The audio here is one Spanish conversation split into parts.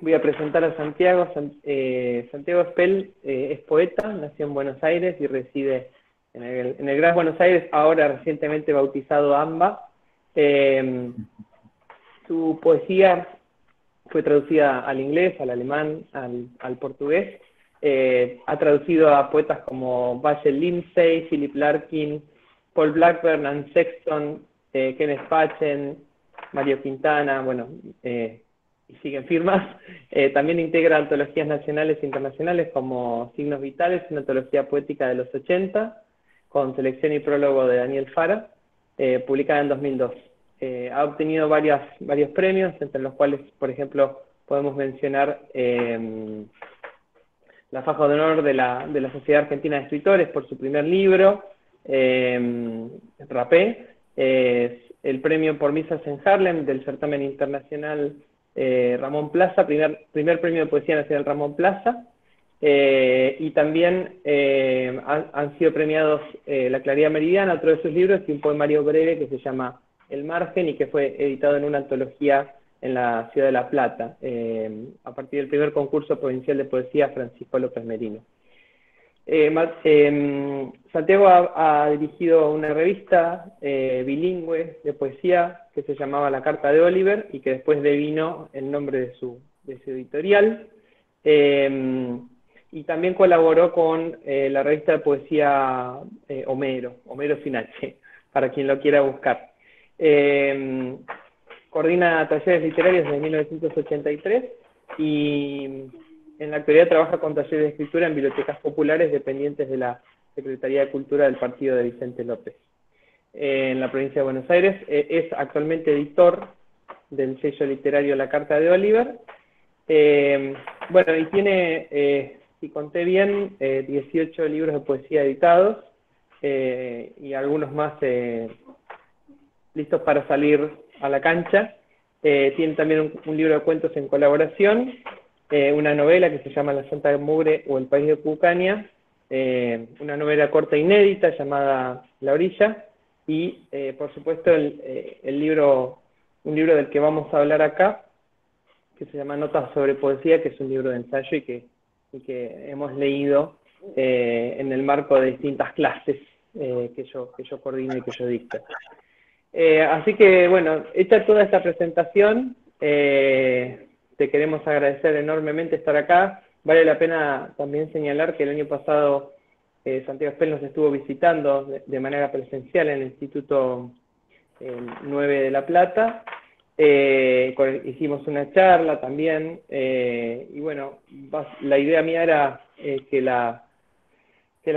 Voy a presentar a Santiago. Santiago Spell es poeta, nació en Buenos Aires y reside en el Gran Buenos Aires, ahora recientemente bautizado AMBA. Su poesía fue traducida al inglés, al alemán, al portugués. Ha traducido a poetas como Vachel Lindsay, Philip Larkin, Paul Blackburn, Anne Sexton, Kenneth Patchen, Mario Quintana, bueno, y siguen firmas. También integra antologías nacionales e internacionales como Signos Vitales, una antología poética de los 80, con selección y prólogo de Daniel Fara, publicada en 2002. Ha obtenido varios premios, entre los cuales, por ejemplo, podemos mencionar la Faja de Honor de la Sociedad Argentina de Escritores por su primer libro, Rapé, el premio por Misas en Harlem del certamen internacional Ramón Plaza, primer premio de poesía nacional Ramón Plaza, y también han sido premiados La Claridad Meridiana, otro de sus libros, y un poemario breve que se llama El Margen y que fue editado en una antología en la ciudad de La Plata, a partir del primer concurso provincial de poesía Francisco López Merino. Santiago ha dirigido una revista bilingüe de poesía que se llamaba La Carta de Oliver y que después devino el nombre de su editorial. Y también colaboró con la revista de poesía Homero sin H, para quien lo quiera buscar. Coordina talleres literarios desde 1983 y en la actualidad trabaja con talleres de escritura en bibliotecas populares dependientes de la Secretaría de Cultura del partido de Vicente López. En la provincia de Buenos Aires es actualmente editor del sello literario La Carta de Oliver. Bueno, y tiene, si conté bien, 18 libros de poesía editados y algunos más listos para salir a la cancha. Tiene también un libro de cuentos en colaboración, una novela que se llama La Santa Mugre o El País de Cucania, una novela corta inédita llamada La Orilla, y por supuesto un libro del que vamos a hablar acá, que se llama Notas sobre Poesía, que es un libro de ensayo y que hemos leído en el marco de distintas clases que yo coordino y que yo dicto. Así que, bueno, hecha toda esta presentación, te queremos agradecer enormemente estar acá. Vale la pena también señalar que el año pasado Santiago Spell nos estuvo visitando de manera presencial en el Instituto 9 de La Plata. Hicimos una charla también, y bueno, la idea mía era que la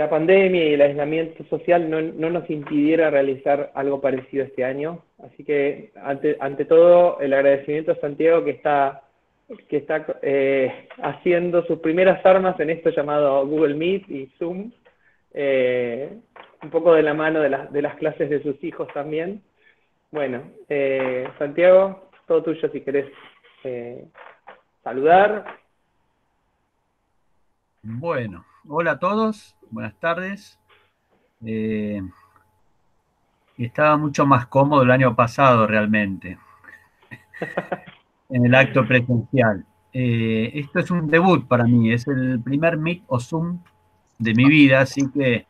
pandemia y el aislamiento social no nos impidiera realizar algo parecido este año. Así que, ante todo, el agradecimiento a Santiago que está haciendo sus primeras armas en esto llamado Google Meet y Zoom, un poco de la mano de las clases de sus hijos también. Bueno, Santiago, todo tuyo si querés saludar. Bueno, hola a todos, buenas tardes. Estaba mucho más cómodo el año pasado realmente, en el acto presencial. Esto es un debut para mí, es el primer Meet o Zoom de mi vida, así que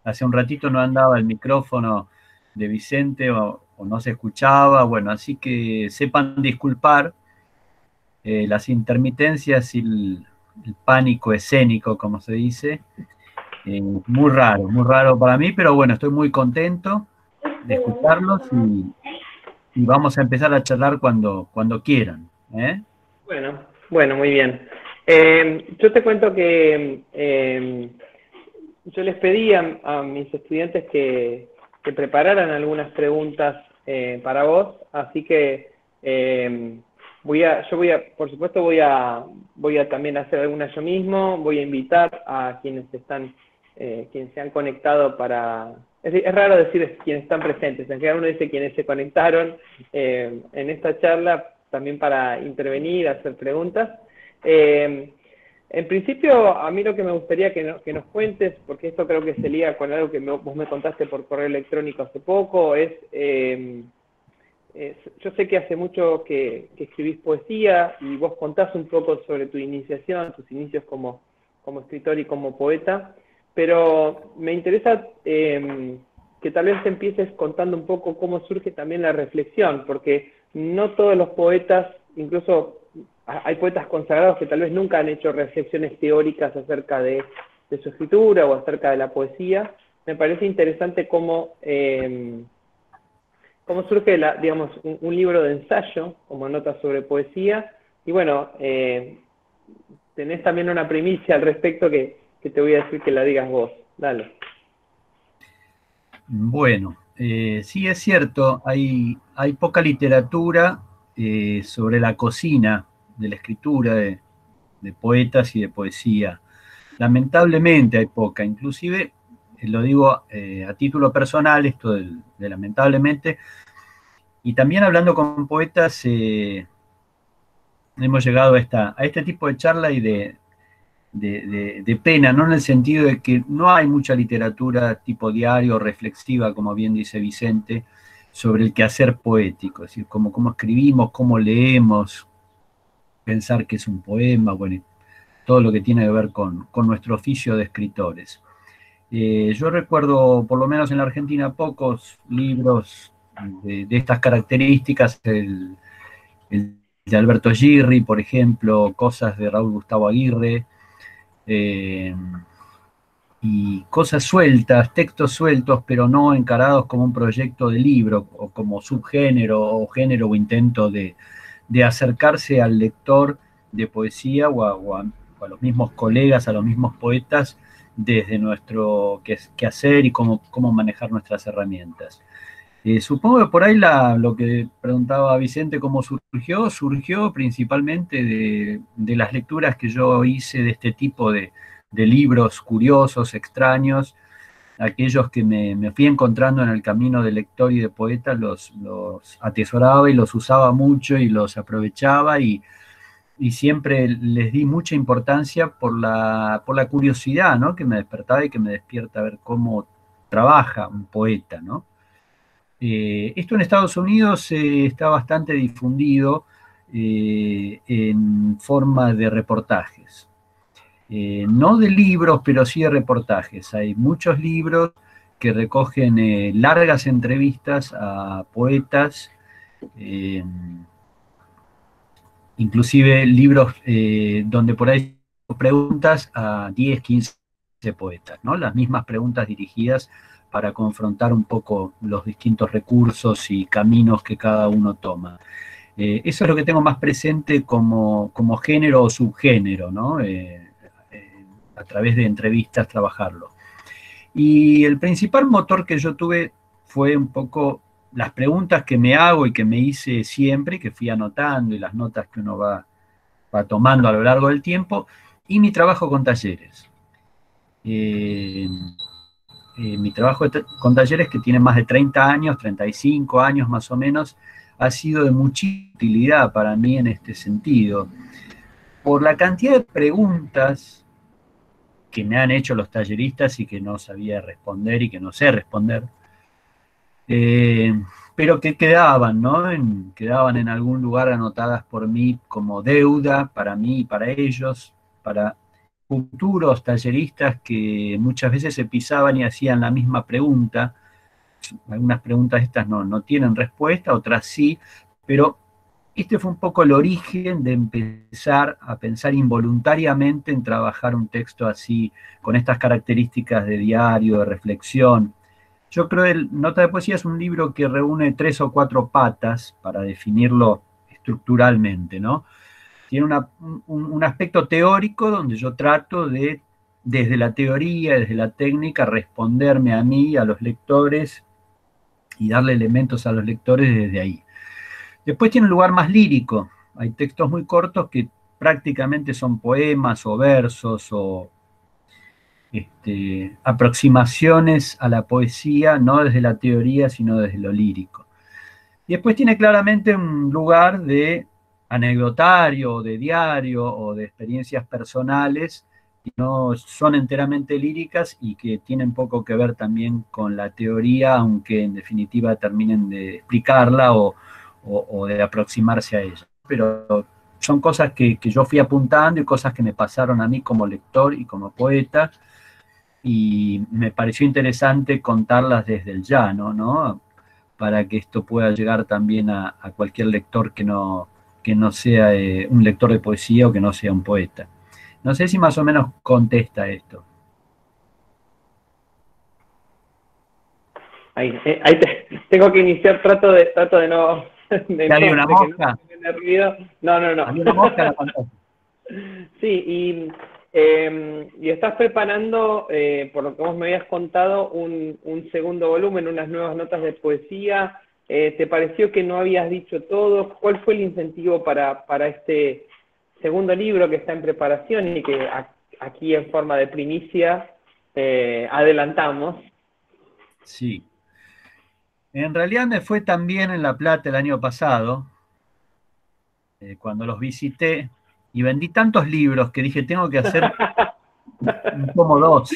hace un ratito no andaba el micrófono de Vicente o no se escuchaba, bueno, así que sepan disculpar las intermitencias y el pánico escénico, como se dice. Muy raro para mí, pero bueno, estoy muy contento de escucharlos y vamos a empezar a charlar cuando quieran. Bueno, muy bien. Yo te cuento que yo les pedí a mis estudiantes que prepararan algunas preguntas para vos, así que por supuesto voy a también hacer algunas yo mismo, voy a invitar a quienes se han conectado es raro decir quienes están presentes, en general uno dice quienes se conectaron en esta charla también para intervenir, hacer preguntas. En principio, a mí lo que me gustaría que nos cuentes, porque esto creo que se liga con algo que vos me contaste por correo electrónico hace poco, es yo sé que hace mucho que escribís poesía y vos contás un poco sobre tu iniciación, tus inicios como escritor y como poeta, pero me interesa que tal vez empieces contando un poco cómo surge también la reflexión, porque no todos los poetas, incluso hay poetas consagrados que tal vez nunca han hecho reflexiones teóricas acerca de su escritura o acerca de la poesía. Me parece interesante cómo surge, digamos, un libro de ensayo, como notas sobre poesía, y bueno, tenés también una primicia al respecto que te voy a decir que la digas vos. Dale. Bueno, sí es cierto, hay poca literatura sobre la cocina de la escritura de poetas y de poesía. Lamentablemente hay poca, inclusive, lo digo a título personal, esto de lamentablemente, y también hablando con poetas, hemos llegado a este tipo de charla y de pena, no en el sentido de que no hay mucha literatura tipo diario, reflexiva, como bien dice Vicente, sobre el quehacer poético, es decir, cómo escribimos, cómo leemos, pensar que es un poema, bueno, todo lo que tiene que ver con nuestro oficio de escritores. Yo recuerdo, por lo menos en la Argentina, pocos libros de estas características, el de Alberto Girri, por ejemplo, cosas de Raúl Gustavo Aguirre, eh, y cosas sueltas, textos sueltos, pero no encarados como un proyecto de libro o como subgénero o género o intento de acercarse al lector de poesía o a los mismos colegas, a los mismos poetas, desde nuestro quehacer y cómo manejar nuestras herramientas. Supongo que por ahí lo que preguntaba Vicente, cómo surgió principalmente de las lecturas que yo hice de este tipo de libros curiosos, extraños, aquellos que me fui encontrando en el camino de lector y de poeta, los atesoraba y los usaba mucho y los aprovechaba y siempre les di mucha importancia por la curiosidad, ¿no?, que me despertaba y que me despierta a ver cómo trabaja un poeta, ¿no? Esto en Estados Unidos está bastante difundido en forma de reportajes. No de libros, pero sí de reportajes. Hay muchos libros que recogen largas entrevistas a poetas, inclusive libros donde por ahí preguntas a 10, 15 poetas, ¿no? Las mismas preguntas dirigidas para confrontar un poco los distintos recursos y caminos que cada uno toma. Eso es lo que tengo más presente como género o subgénero, ¿no? A través de entrevistas trabajarlo. Y el principal motor que yo tuve fue un poco las preguntas que me hago y que me hice siempre, que fui anotando y las notas que uno va tomando a lo largo del tiempo, y mi trabajo con talleres. Mi trabajo con talleres, que tiene más de 30 años, 35 años más o menos, ha sido de mucha utilidad para mí en este sentido, por la cantidad de preguntas que me han hecho los talleristas y que no sabía responder y que no sé responder, pero que quedaban, ¿no? Quedaban en algún lugar anotadas por mí como deuda para mí y para ellos, para futuros talleristas que muchas veces se pisaban y hacían la misma pregunta. Algunas preguntas estas no tienen respuesta, otras sí, pero este fue un poco el origen de empezar a pensar involuntariamente en trabajar un texto así, con estas características de diario, de reflexión. Yo creo que Nota de Poesía es un libro que reúne 3 o 4 patas para definirlo estructuralmente, ¿no? Tiene un aspecto teórico donde yo trato de, desde la teoría, desde la técnica, responderme a mí y a los lectores y darle elementos a los lectores desde ahí. Después tiene un lugar más lírico. Hay textos muy cortos que prácticamente son poemas o versos o aproximaciones a la poesía, no desde la teoría, sino desde lo lírico. Y después tiene claramente un lugar de anecdotario, de diario o de experiencias personales que no son enteramente líricas y que tienen poco que ver también con la teoría, aunque en definitiva terminen de explicarla o o de aproximarse a ella. Pero son cosas que yo fui apuntando y cosas que me pasaron a mí como lector y como poeta, y me pareció interesante contarlas desde el llano, ¿no? Para que esto pueda llegar también a cualquier lector que no sea un lector de poesía o que no sea un poeta. No sé si más o menos contesta esto. Tengo que iniciar, trato de no, ¿Había una de que no mosca? se me ruido. No, no, no. ¿Había una mosca en la pantalla? Sí, y estás preparando, por lo que vos me habías contado, un segundo volumen, unas nuevas notas de poesía. ¿Te pareció que no habías dicho todo? ¿Cuál fue el incentivo para este segundo libro que está en preparación y que aquí en forma de primicia adelantamos? Sí. En realidad me fue también en La Plata el año pasado, cuando los visité, y vendí tantos libros que dije, tengo que hacer un tomo 2.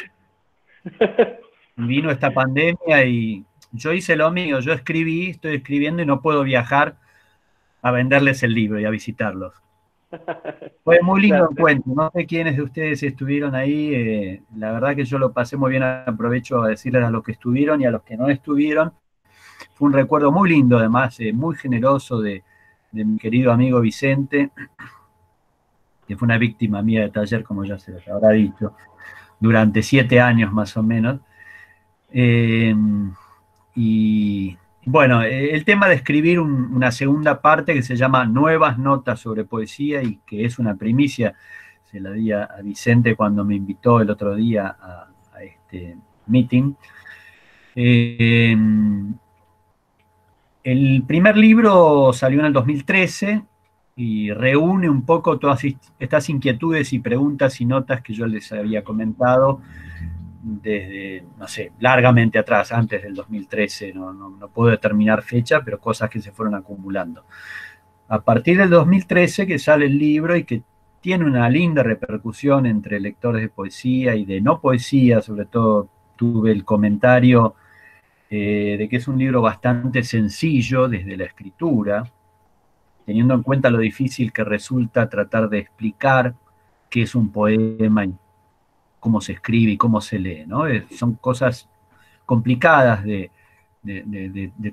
Y vino esta pandemia y yo hice lo mío, yo escribí, estoy escribiendo y no puedo viajar a venderles el libro y a visitarlos. Fue muy lindo Claro. encuentro, no sé quiénes de ustedes estuvieron ahí, la verdad que yo lo pasé muy bien, aprovecho a decirles a los que estuvieron y a los que no estuvieron. Fue un recuerdo muy lindo, además, muy generoso de mi querido amigo Vicente, que fue una víctima mía de taller, como ya se les habrá dicho, durante 7 años más o menos. Eh, y bueno, el tema de escribir una segunda parte que se llama Nuevas Notas sobre Poesía y que es una primicia, se la di a Vicente cuando me invitó el otro día a este meeting. El primer libro salió en el 2013 y reúne un poco todas estas inquietudes y preguntas y notas que yo les había comentado desde, no sé, largamente atrás, antes del 2013, no puedo determinar fecha, pero cosas que se fueron acumulando. A partir del 2013 que sale el libro y que tiene una linda repercusión entre lectores de poesía y de no poesía, sobre todo tuve el comentario de que es un libro bastante sencillo desde la escritura, teniendo en cuenta lo difícil que resulta tratar de explicar qué es un poema y cómo se escribe y cómo se lee, ¿no? Son cosas complicadas de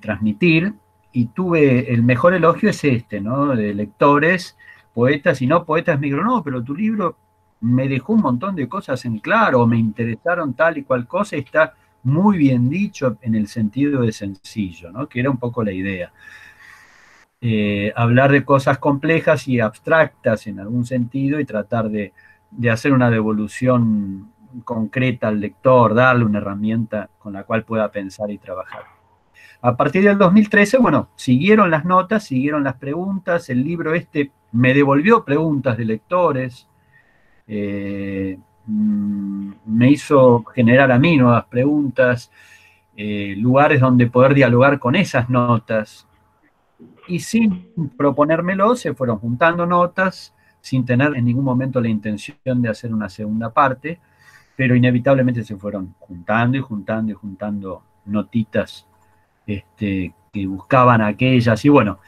transmitir, y tuve el mejor elogio es este, ¿no? De lectores, poetas y no poetas, me dijeron, no, pero tu libro me dejó un montón de cosas en claro, me interesaron tal y cual cosa, y está muy bien dicho en el sentido de sencillo, ¿no? Que era un poco la idea. Hablar de cosas complejas y abstractas en algún sentido y tratar de hacer una devolución concreta al lector, darle una herramienta con la cual pueda pensar y trabajar. A partir del 2013, bueno, siguieron las notas, siguieron las preguntas, el libro este me devolvió preguntas de lectores, me hizo generar a mí nuevas preguntas, lugares donde poder dialogar con esas notas, y sin proponérmelo se fueron juntando notas, sin tener en ningún momento la intención de hacer una segunda parte, pero inevitablemente se fueron juntando y juntando y juntando notitas que buscaban aquellas, y bueno,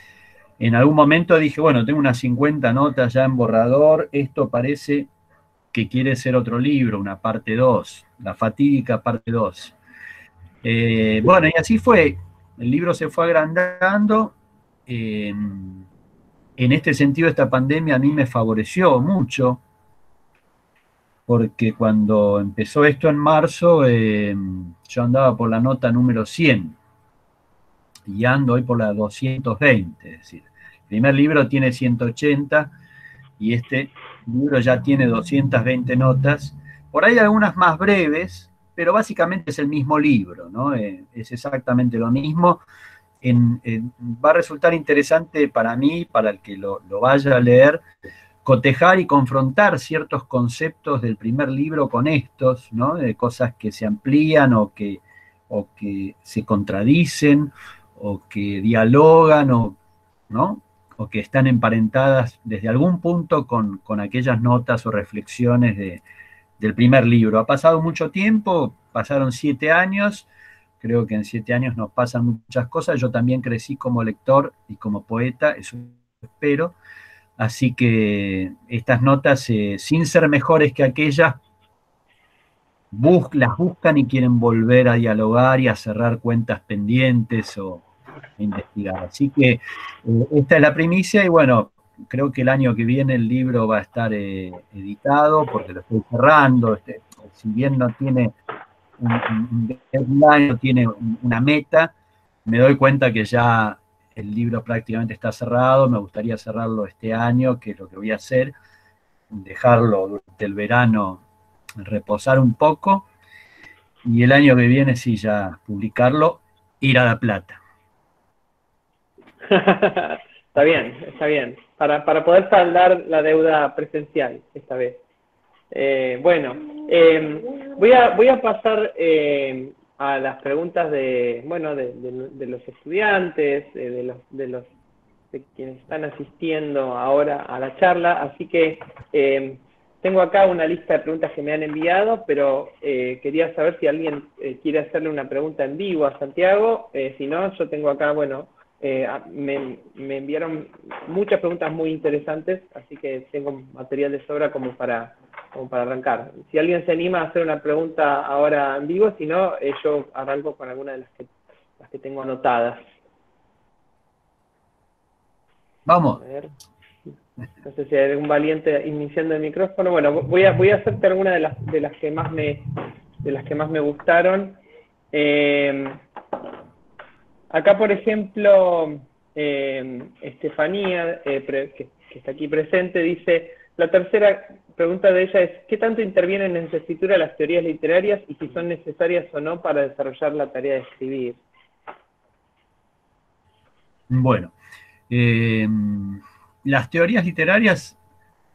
en algún momento dije, bueno, tengo unas 50 notas ya en borrador, esto parece que quiere ser otro libro, una parte 2, la fatídica parte 2. Bueno, y así fue, el libro se fue agrandando. En este sentido, esta pandemia a mí me favoreció mucho, porque cuando empezó esto en marzo, yo andaba por la nota número 100 y ando hoy por la 220, es decir, el primer libro tiene 180 y este libro ya tiene 220 notas, por ahí algunas más breves, pero básicamente es el mismo libro, ¿no? Es exactamente lo mismo. Va a resultar interesante para mí, para el que lo vaya a leer, cotejar y confrontar ciertos conceptos del primer libro con estos, ¿no? De cosas que se amplían o que se contradicen o que dialogan ¿no? O que están emparentadas desde algún punto con aquellas notas o reflexiones del primer libro. Ha pasado mucho tiempo, pasaron 7 años, Creo que en 7 años nos pasan muchas cosas. Yo también crecí como lector y como poeta, eso espero. Así que estas notas, sin ser mejores que aquellas, las buscan y quieren volver a dialogar y a cerrar cuentas pendientes o a investigar. Así que esta es la primicia y bueno, creo que el año que viene el libro va a estar editado porque lo estoy cerrando. Si bien no tiene un deadline, no tiene una meta, me doy cuenta que ya el libro prácticamente está cerrado. Me gustaría cerrarlo este año, que es lo que voy a hacer, dejarlo durante el verano reposar un poco y el año que viene sí ya publicarlo, ir a La Plata. Está bien, está bien. Para poder saldar la deuda presencial esta vez. Bueno, voy a pasar a las preguntas de, bueno, de los estudiantes, de quienes están asistiendo ahora a la charla. Así que tengo acá una lista de preguntas que me han enviado, pero quería saber si alguien quiere hacerle una pregunta en vivo a Santiago. Si no, yo tengo acá, bueno, me enviaron muchas preguntas muy interesantes, así que tengo material de sobra como para arrancar. Si alguien se anima a hacer una pregunta ahora en vivo, si no, yo arranco con alguna de las que tengo anotadas. Vamos. A ver. No sé si hay algún valiente iniciando el micrófono. Bueno, voy a hacerte alguna de las que más me gustaron. Acá, por ejemplo, Estefanía, que está aquí presente, dice, la tercera pregunta de ella es, ¿qué tanto intervienen en su escritura las teorías literarias y si son necesarias o no para desarrollar la tarea de escribir? Bueno, las teorías literarias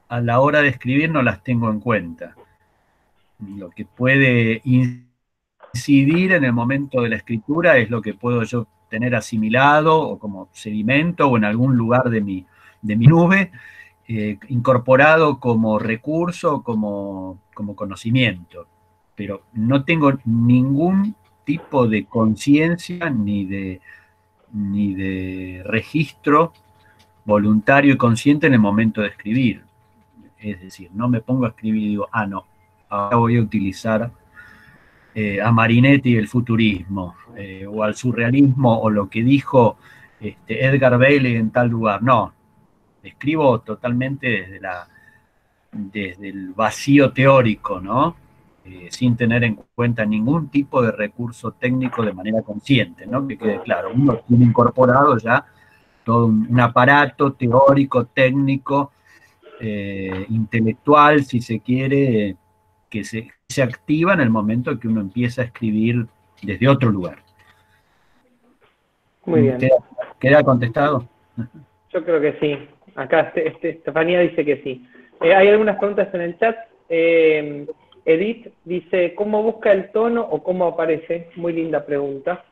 a la hora de escribir no las tengo en cuenta. Lo que puede incidir en el momento de la escritura es lo que puedo yo tener asimilado o como sedimento o en algún lugar de mi nube, incorporado como recurso, como conocimiento. Pero no tengo ningún tipo de conciencia ni de registro voluntario y consciente en el momento de escribir. Es decir, no me pongo a escribir y digo, no, ahora voy a utilizar a Marinetti y el futurismo, o al surrealismo, o lo que dijo Edgar Bailey en tal lugar. No, escribo totalmente desde el vacío teórico, ¿no? Sin tener en cuenta ningún tipo de recurso técnico de manera consciente, ¿no? Que quede claro, uno tiene incorporado ya todo un aparato teórico, técnico, intelectual, si se quiere, que se activa en el momento que uno empieza a escribir desde otro lugar. Muy bien. ¿Queda contestado? Yo creo que sí. Acá Estefanía dice que sí. Hay algunas preguntas en el chat. Edith dice, ¿cómo busca el tono o cómo aparece? Muy linda pregunta.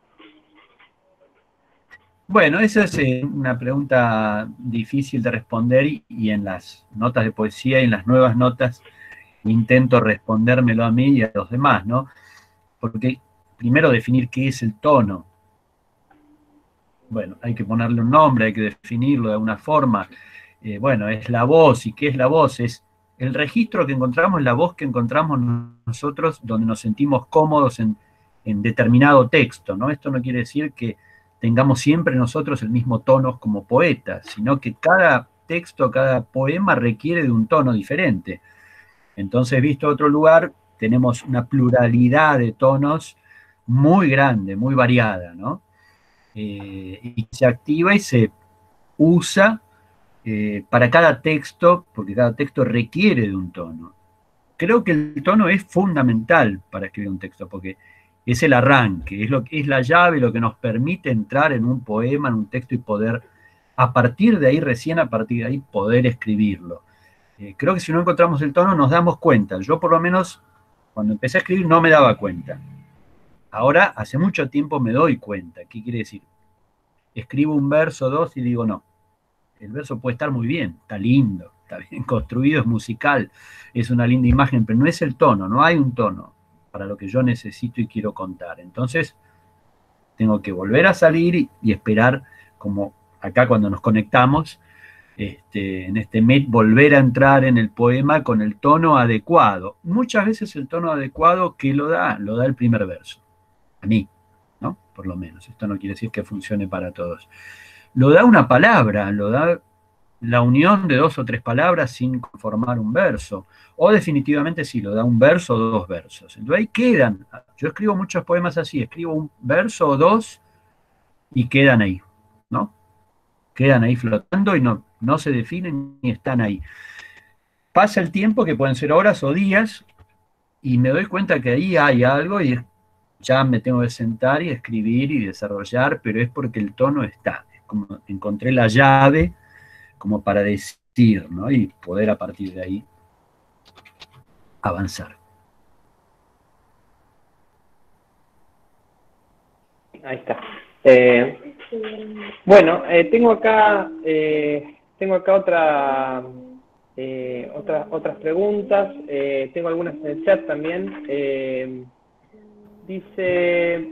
Bueno, esa es una pregunta difícil de responder y en las notas de poesía y en las nuevas notas intento respondérmelo a mí y a los demás, ¿no? Porque primero definir qué es el tono. Bueno, hay que ponerle un nombre, hay que definirlo de alguna forma. Bueno, es la voz. ¿Y qué es la voz? Es el registro que encontramos, la voz que encontramos nosotros donde nos sentimos cómodos en determinado texto, ¿no? Esto no quiere decir que tengamos siempre nosotros el mismo tono como poetas, sino que cada texto, cada poema requiere de un tono diferente. Entonces, visto otro lugar, tenemos una pluralidad de tonos muy grande, muy variada, ¿no? Y se activa y se usa para cada texto, porque cada texto requiere de un tono. Creo que el tono es fundamental para escribir un texto, porque es el arranque, es la llave, lo que nos permite entrar en un poema, en un texto y poder, a partir de ahí, recién a partir de ahí, poder escribirlo. Creo que si no encontramos el tono nos damos cuenta. Yo por lo menos, cuando empecé a escribir, no me daba cuenta. Ahora, hace mucho tiempo me doy cuenta. ¿Qué quiere decir? Escribo un verso, dos, y digo, no, el verso puede estar muy bien, está lindo, está bien construido, es musical, es una linda imagen, pero no es el tono, no hay un tono para lo que yo necesito y quiero contar. Entonces, tengo que volver a salir y esperar, como acá cuando nos conectamos, en este Meet, volver a entrar en el poema con el tono adecuado. Muchas veces el tono adecuado que lo da el primer verso. A mí, ¿no? Por lo menos. Esto no quiere decir que funcione para todos. Lo da una palabra, lo da la unión de 2 o 3 palabras sin formar un verso. O definitivamente sí, lo da un verso o 2 versos. Entonces ahí quedan. Yo escribo muchos poemas así, escribo un verso o 2 y quedan ahí, ¿no? Quedan ahí flotando y no se definen ni están ahí. Pasa el tiempo, que pueden ser horas o días, y me doy cuenta que ahí hay algo y ya me tengo que sentar y escribir y desarrollar, pero es porque el tono está. Es como encontré la llave como para decir, ¿no? Y poder a partir de ahí avanzar. Ahí está. Bueno, tengo acá otras preguntas. Tengo algunas en el chat también. Dice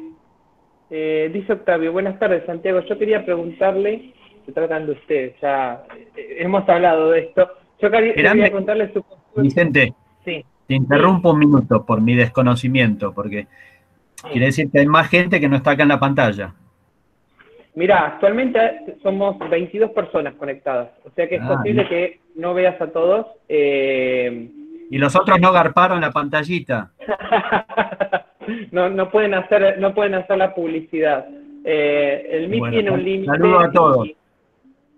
Octavio: buenas tardes, Santiago. Yo quería preguntarle, se tratan de ustedes, ya hemos hablado de esto. Yo quería preguntarle su postura. Vicente, sí. Te interrumpo un minuto por mi desconocimiento, porque quiere decir que hay más gente que no está acá en la pantalla. Mira, actualmente somos 22 personas conectadas, o sea que es posible que no veas a todos. Y los otros no garparon la pantallita. no pueden hacer la publicidad. El Meet tiene un límite. Saludos a todos.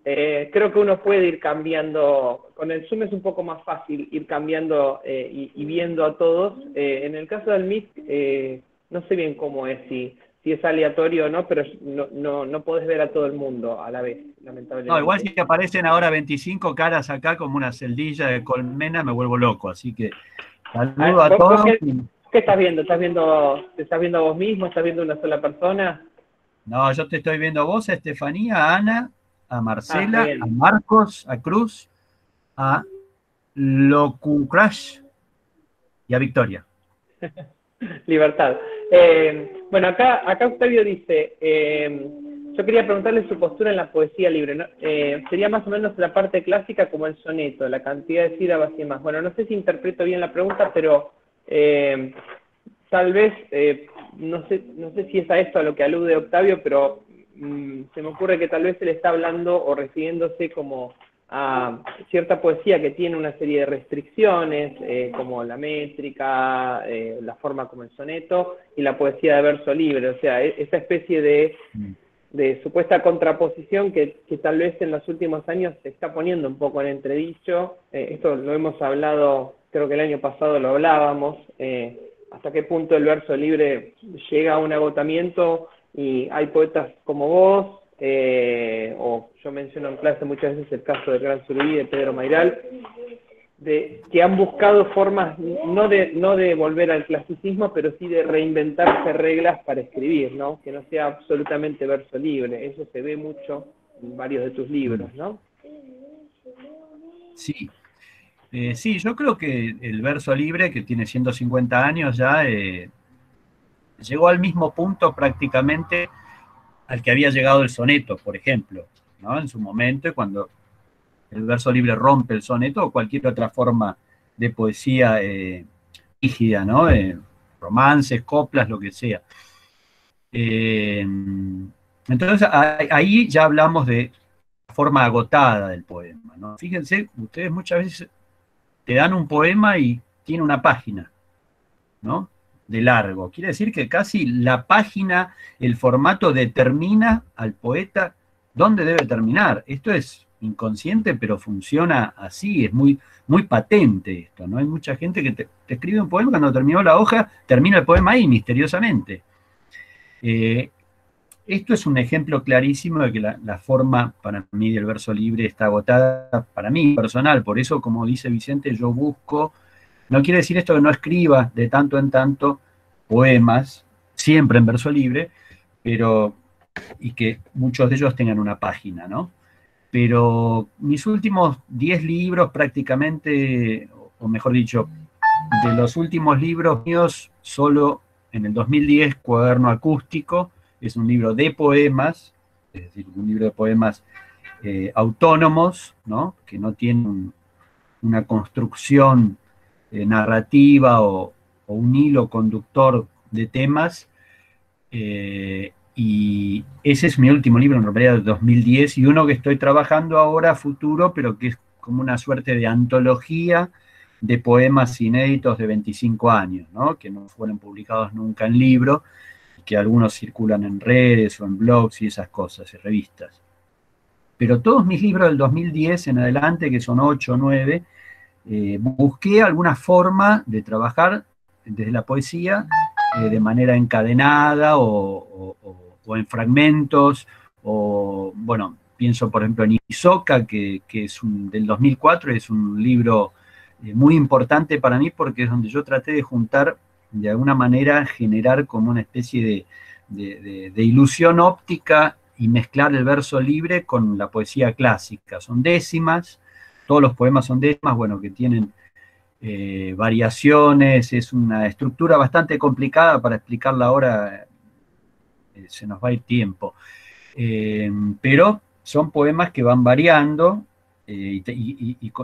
Creo que uno puede ir cambiando, con el Zoom es un poco más fácil ir cambiando y viendo a todos. En el caso del Meet, no sé bien cómo es, si es aleatorio o no, pero no podés ver a todo el mundo a la vez, lamentablemente. No, igual si aparecen ahora 25 caras acá como una celdilla de colmena, me vuelvo loco, así que saludo a todos. ¿Qué estás viendo? ¿Te estás viendo a vos mismo? ¿Estás viendo una sola persona? No, yo te estoy viendo a vos, a Estefanía, a Ana, a Marcela, a Marcos, a Cruz, a Locucrash y a Victoria. Libertad. Bueno, acá Octavio dice, yo quería preguntarle su postura en la poesía libre, ¿no? Sería más o menos la parte clásica como el soneto, la cantidad de sílabas y demás. Bueno, no sé si interpreto bien la pregunta, pero tal vez, no sé si es a esto a lo que alude Octavio, pero se me ocurre que tal vez él está hablando o refiriéndose como a cierta poesía que tiene una serie de restricciones, como la métrica, la forma como el soneto, y la poesía de verso libre, o sea, esa especie de supuesta contraposición que tal vez en los últimos años se está poniendo un poco en entredicho. Esto lo hemos hablado, creo que el año pasado lo hablábamos, hasta qué punto el verso libre llega a un agotamiento, y hay poetas como vos, o yo menciono en clase muchas veces el caso del Gran Surubí, de Pedro Mayral, que han buscado formas no de volver al clasicismo, pero sí de reinventarse reglas para escribir, ¿no? Que no sea absolutamente verso libre. Eso se ve mucho en varios de tus libros, ¿no? Sí. Sí, yo creo que el verso libre, que tiene 150 años ya, llegó al mismo punto prácticamente al que había llegado el soneto, por ejemplo, ¿no? En su momento, cuando el verso libre rompe el soneto o cualquier otra forma de poesía rígida, ¿no? Romances, coplas, lo que sea. Entonces, ahí ya hablamos de forma agotada del poema, ¿no? Fíjense, ustedes muchas veces te dan un poema y tiene una página, ¿no? De largo. Quiere decir que casi la página, el formato determina al poeta dónde debe terminar. Esto es inconsciente, pero funciona así, es muy, muy patente esto, ¿no? Hay mucha gente que te escribe un poema, cuando terminó la hoja, termina el poema ahí, misteriosamente. Esto es un ejemplo clarísimo de que la forma, para mí, del verso libre está agotada, para mí, personal. Por eso, como dice Vicente, yo busco. No quiere decir esto que no escriba de tanto en tanto poemas, siempre en verso libre, y que muchos de ellos tengan una página, ¿no? Pero mis últimos 10 libros prácticamente, o mejor dicho, de los últimos libros míos, solo en el 2010, Cuaderno Acústico, es un libro de poemas, es decir, un libro de poemas autónomos, ¿no? Que no tienen una construcción narrativa o un hilo conductor de temas. Y ese es mi último libro, en realidad, de 2010, y uno que estoy trabajando ahora, futuro, pero que es como una suerte de antología de poemas inéditos de 25 años, ¿no? Que no fueron publicados nunca en libro, que algunos circulan en redes o en blogs y esas cosas, en revistas. Pero todos mis libros del 2010 en adelante, que son 8 o 9, busqué alguna forma de trabajar desde la poesía de manera encadenada o en fragmentos, o bueno, pienso por ejemplo en Isoca, que es del 2004, es un libro muy importante para mí porque es donde yo traté de juntar, de alguna manera, generar como una especie de ilusión óptica y mezclar el verso libre con la poesía clásica. Son décimas, todos los poemas son décimas, bueno, que tienen variaciones, es una estructura bastante complicada para explicarla ahora, se nos va a ir tiempo. Pero son poemas que van variando, y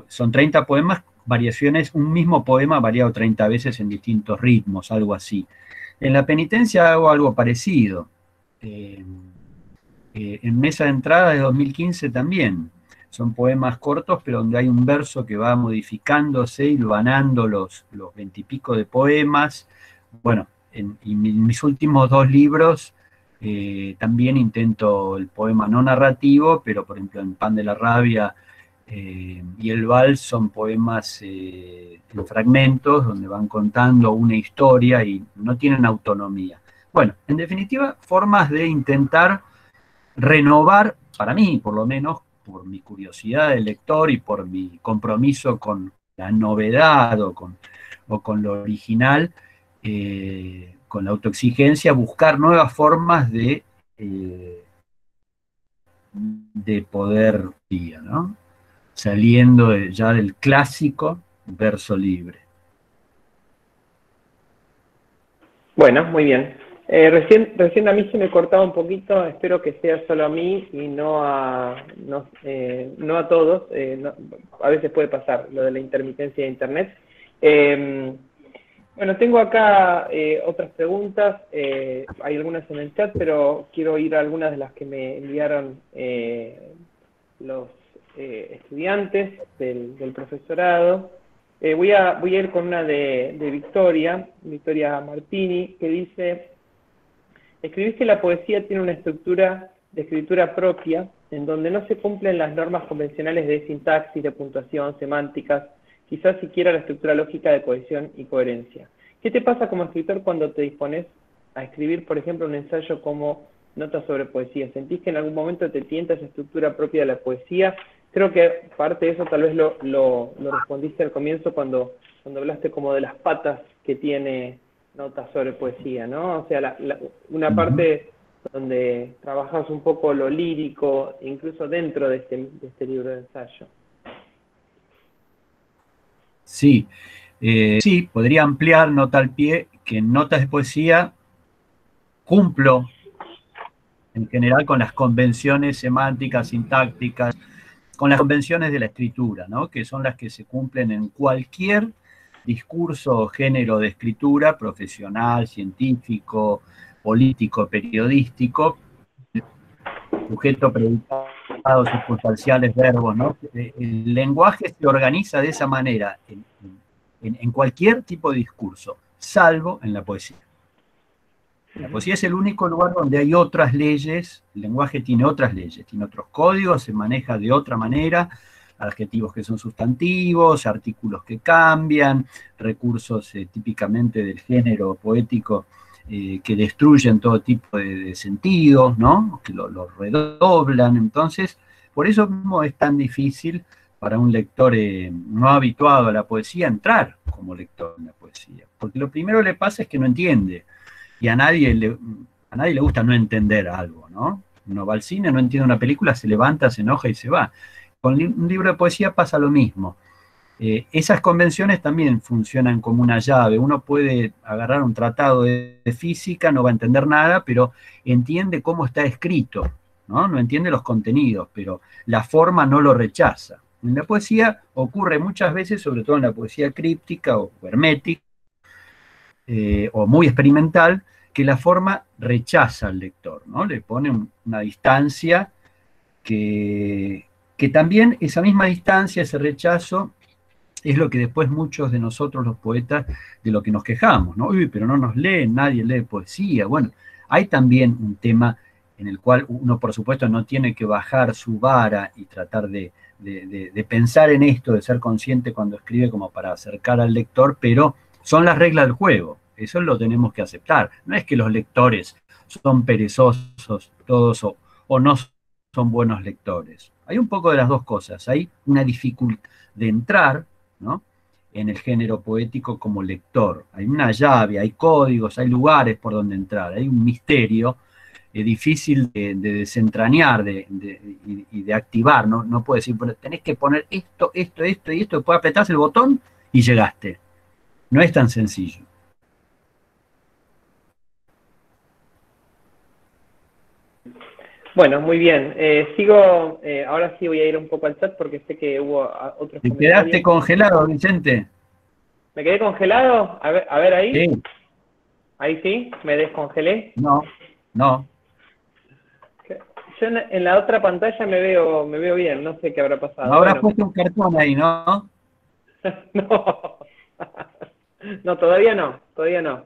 son 30 poemas, variaciones, un mismo poema variado 30 veces en distintos ritmos, algo así. En la penitencia hago algo parecido. En Mesa de Entrada de 2015 también. Son poemas cortos, pero donde hay un verso que va modificándose y vanando los 20 y pico de poemas. Bueno, en mis últimos 2 libros también intento el poema no narrativo, pero por ejemplo en Pan de la Rabia y El Vals son poemas en fragmentos donde van contando una historia y no tienen autonomía. Bueno, en definitiva, formas de intentar renovar, para mí por lo menos, por mi curiosidad de lector y por mi compromiso con la novedad o con lo original, con la autoexigencia, buscar nuevas formas de poder, ¿no? Saliendo ya del clásico verso libre. Bueno, muy bien. Recién a mí se me cortaba un poquito, espero que sea solo a mí y no a todos. A veces puede pasar lo de la intermitencia de Internet. Bueno, tengo acá otras preguntas, hay algunas en el chat, pero quiero ir a algunas de las que me enviaron los estudiantes del profesorado. Voy a ir con una de Victoria Martini, que dice: escribís que la poesía tiene una estructura de escritura propia, en donde no se cumplen las normas convencionales de sintaxis, de puntuación, semánticas, quizás siquiera la estructura lógica de cohesión y coherencia. ¿Qué te pasa como escritor cuando te dispones a escribir, por ejemplo, un ensayo como Notas sobre poesía? ¿Sentís que en algún momento te tienta esa estructura propia de la poesía? Creo que parte de eso tal vez lo respondiste al comienzo cuando hablaste como de las patas que tiene Notas sobre poesía, ¿no? O sea, una parte donde trabajas un poco lo lírico, incluso dentro de este libro de ensayo. Sí, sí, podría ampliar nota al pie que en Notas de poesía cumplo en general con las convenciones semánticas, sintácticas, con las convenciones de la escritura, ¿no? Que son las que se cumplen en cualquier discurso o género de escritura, profesional, científico, político, periodístico, sujeto, predicado, circunstanciales, verbos, ¿no? El lenguaje se organiza de esa manera en cualquier tipo de discurso, salvo en la poesía. La poesía es el único lugar donde hay otras leyes, el lenguaje tiene otras leyes, tiene otros códigos, se maneja de otra manera, adjetivos que son sustantivos, artículos que cambian, recursos típicamente del género poético que destruyen todo tipo de sentidos, ¿no? Que lo redoblan. Entonces, por eso mismo es tan difícil para un lector no habituado a la poesía entrar como lector en la poesía, porque lo primero que le pasa es que no entiende. Y a nadie le gusta no entender algo, ¿no? Uno va al cine, no entiende una película, se levanta, se enoja y se va. Con un libro de poesía pasa lo mismo. Esas convenciones también funcionan como una llave. Uno puede agarrar un tratado de física, no va a entender nada, pero entiende cómo está escrito, ¿no? No entiende los contenidos, pero la forma no lo rechaza. En la poesía ocurre muchas veces, sobre todo en la poesía críptica o hermética, o muy experimental, que la forma rechaza al lector, ¿no? Le pone una distancia que también esa misma distancia, ese rechazo, es lo que después muchos de nosotros los poetas, de lo que nos quejamos, ¿no? Uy, pero no nos leen, nadie lee poesía. Bueno, hay también un tema en el cual uno, por supuesto, no tiene que bajar su vara y tratar de pensar en esto, de ser consciente cuando escribe como para acercar al lector, pero son las reglas del juego, eso lo tenemos que aceptar. No es que los lectores son perezosos todos o no son buenos lectores. Hay un poco de las dos cosas, hay una dificultad de entrar, ¿no?, en el género poético como lector. Hay una llave, hay códigos, hay lugares por donde entrar, hay un misterio difícil de desentrañar y de activar, ¿no? No puedo decir, bueno, tenés que poner esto, esto, esto y esto, después apretás el botón y llegaste. No es tan sencillo. Bueno, muy bien. Sigo, ahora sí voy a ir un poco al chat porque sé que hubo otros ¿Te comentarios. quedaste congelado, Vicente? ¿Me quedé congelado? A ver ahí. Sí. Ahí sí, me descongelé. No, no. Yo en la otra pantalla me veo bien, no sé qué habrá pasado. No habrás Bueno. puesto un cartón ahí, ¿no? No. No, todavía no, todavía no.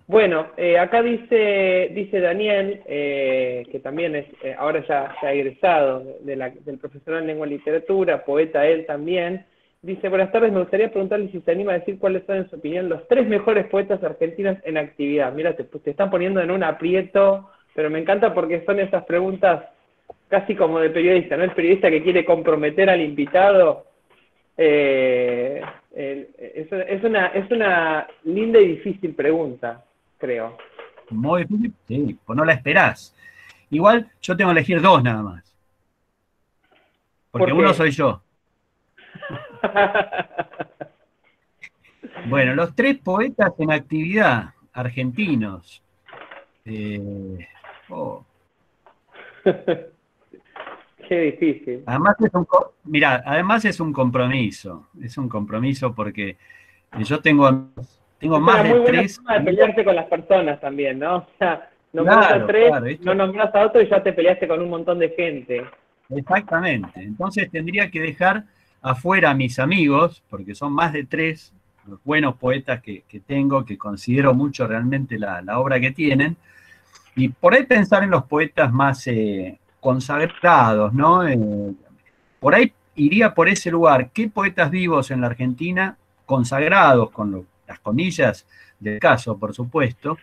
Bueno, acá dice Daniel, que también es ahora ya egresado del profesorado en lengua y literatura, poeta él también. Dice, buenas tardes, me gustaría preguntarle si se anima a decir cuáles son, en su opinión, los 3 mejores poetas argentinos en actividad. Mira, te están poniendo en un aprieto, pero me encanta porque son esas preguntas casi como de periodista, ¿no? El periodista que quiere comprometer al invitado. Es una linda y difícil pregunta, creo. Muy difícil, sí, pues no la esperás. Igual yo tengo que elegir 2 nada más. Porque ¿Por uno qué? soy yo. Bueno, los 3 poetas en actividad, argentinos. Oh. Qué difícil. Además mirá, además es un compromiso porque yo tengo Es más una de muy buena 3 forma de amigos. pelearse con las personas también, ¿no? O sea, nombrás a Claro, 3, claro, no nombrás a otro y ya te peleaste con un montón de gente. exactamente. Entonces tendría que dejar afuera a mis amigos, porque son más de 3 los buenos poetas que tengo, que considero mucho realmente la obra que tienen, y por ahí pensar en los poetas más consagrados, ¿no? Por ahí iría por ese lugar. ¿Qué poetas vivos en la Argentina, consagrados con las comillas del caso, por supuesto?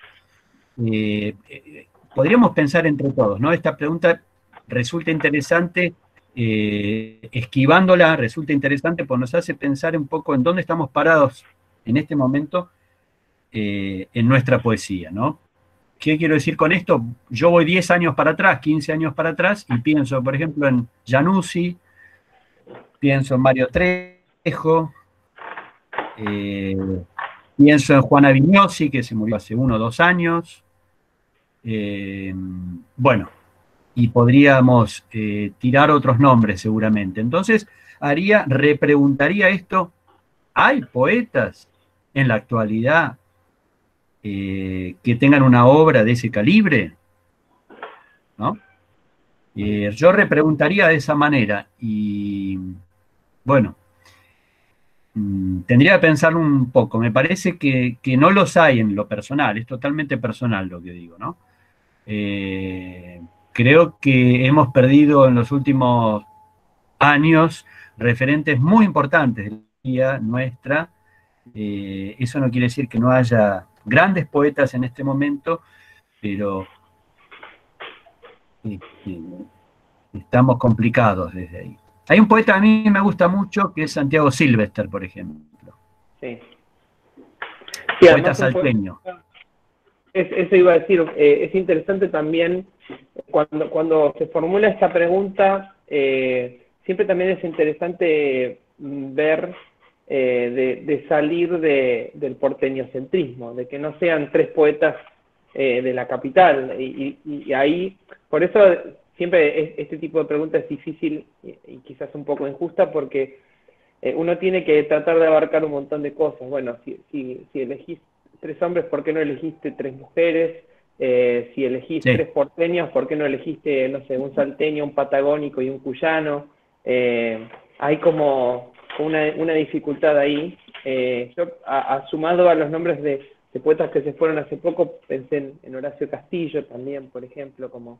Podríamos pensar entre todos, ¿no? Esta pregunta resulta interesante, esquivándola resulta interesante porque nos hace pensar un poco en dónde estamos parados en este momento en nuestra poesía, ¿no? ¿Qué quiero decir con esto? Yo voy 10 años para atrás, 15 años para atrás, y pienso, por ejemplo, en Januzzi, pienso en Mario Trejo, pienso en Juana Vignosi, que se murió hace 1 o 2 años. Bueno, y podríamos tirar otros nombres seguramente. Entonces, repreguntaría esto, ¿hay poetas en la actualidad que tengan una obra de ese calibre? ¿No? Yo repreguntaría de esa manera y, bueno, tendría que pensarlo un poco. Me parece que no los hay en lo personal, es totalmente personal lo que digo, ¿no? Creo que hemos perdido en los últimos años referentes muy importantes de la vida nuestra. Eso no quiere decir que no haya grandes poetas en este momento, pero estamos complicados desde ahí. Hay un poeta que a mí me gusta mucho que es Santiago Silvester, por ejemplo. Sí. Sí, Poeta salteño. Eso iba a decir, es interesante también cuando se formula esta pregunta, siempre también es interesante ver de salir del porteñocentrismo, de que no sean tres poetas de la capital. Y ahí, por eso siempre este tipo de preguntas es difícil y quizás un poco injusta, porque uno tiene que tratar de abarcar un montón de cosas. Bueno, si elegís tres hombres, ¿por qué no elegiste tres mujeres? Si elegís Sí. tres porteños, ¿por qué no elegiste, no sé, un salteño, un patagónico y un cuyano? Hay como una dificultad ahí. Yo, sumado a los nombres de poetas que se fueron hace poco, pensé en Horacio Castillo también, por ejemplo, como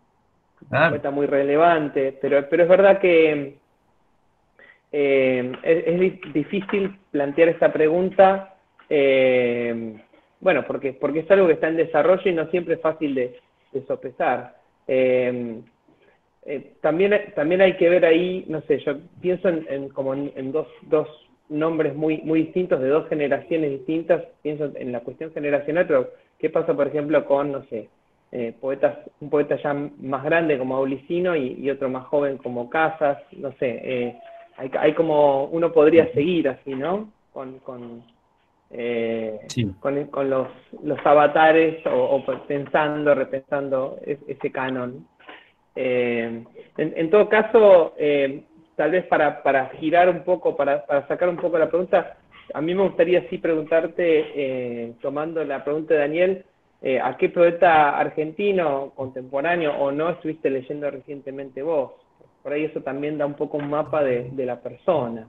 un Claro. poeta muy relevante, pero es verdad que es difícil plantear esta pregunta, bueno, porque es algo que está en desarrollo y no siempre es fácil de sopesar. También hay que ver ahí, no sé, yo pienso como en dos nombres muy distintos, de dos generaciones distintas, pienso en la cuestión generacional, pero ¿qué pasa, por ejemplo, con, no sé, un poeta ya más grande como Aulicino y otro más joven como Casas? No sé, hay como, uno podría seguir así, ¿no? Sí. Con los avatares o pensando, repensando ese canon. En todo caso, tal vez para girar un poco, para sacar un poco la pregunta, a mí me gustaría sí preguntarte, tomando la pregunta de Daniel, ¿a qué poeta argentino, contemporáneo o no estuviste leyendo recientemente vos? Por ahí eso también da un poco un mapa de la persona.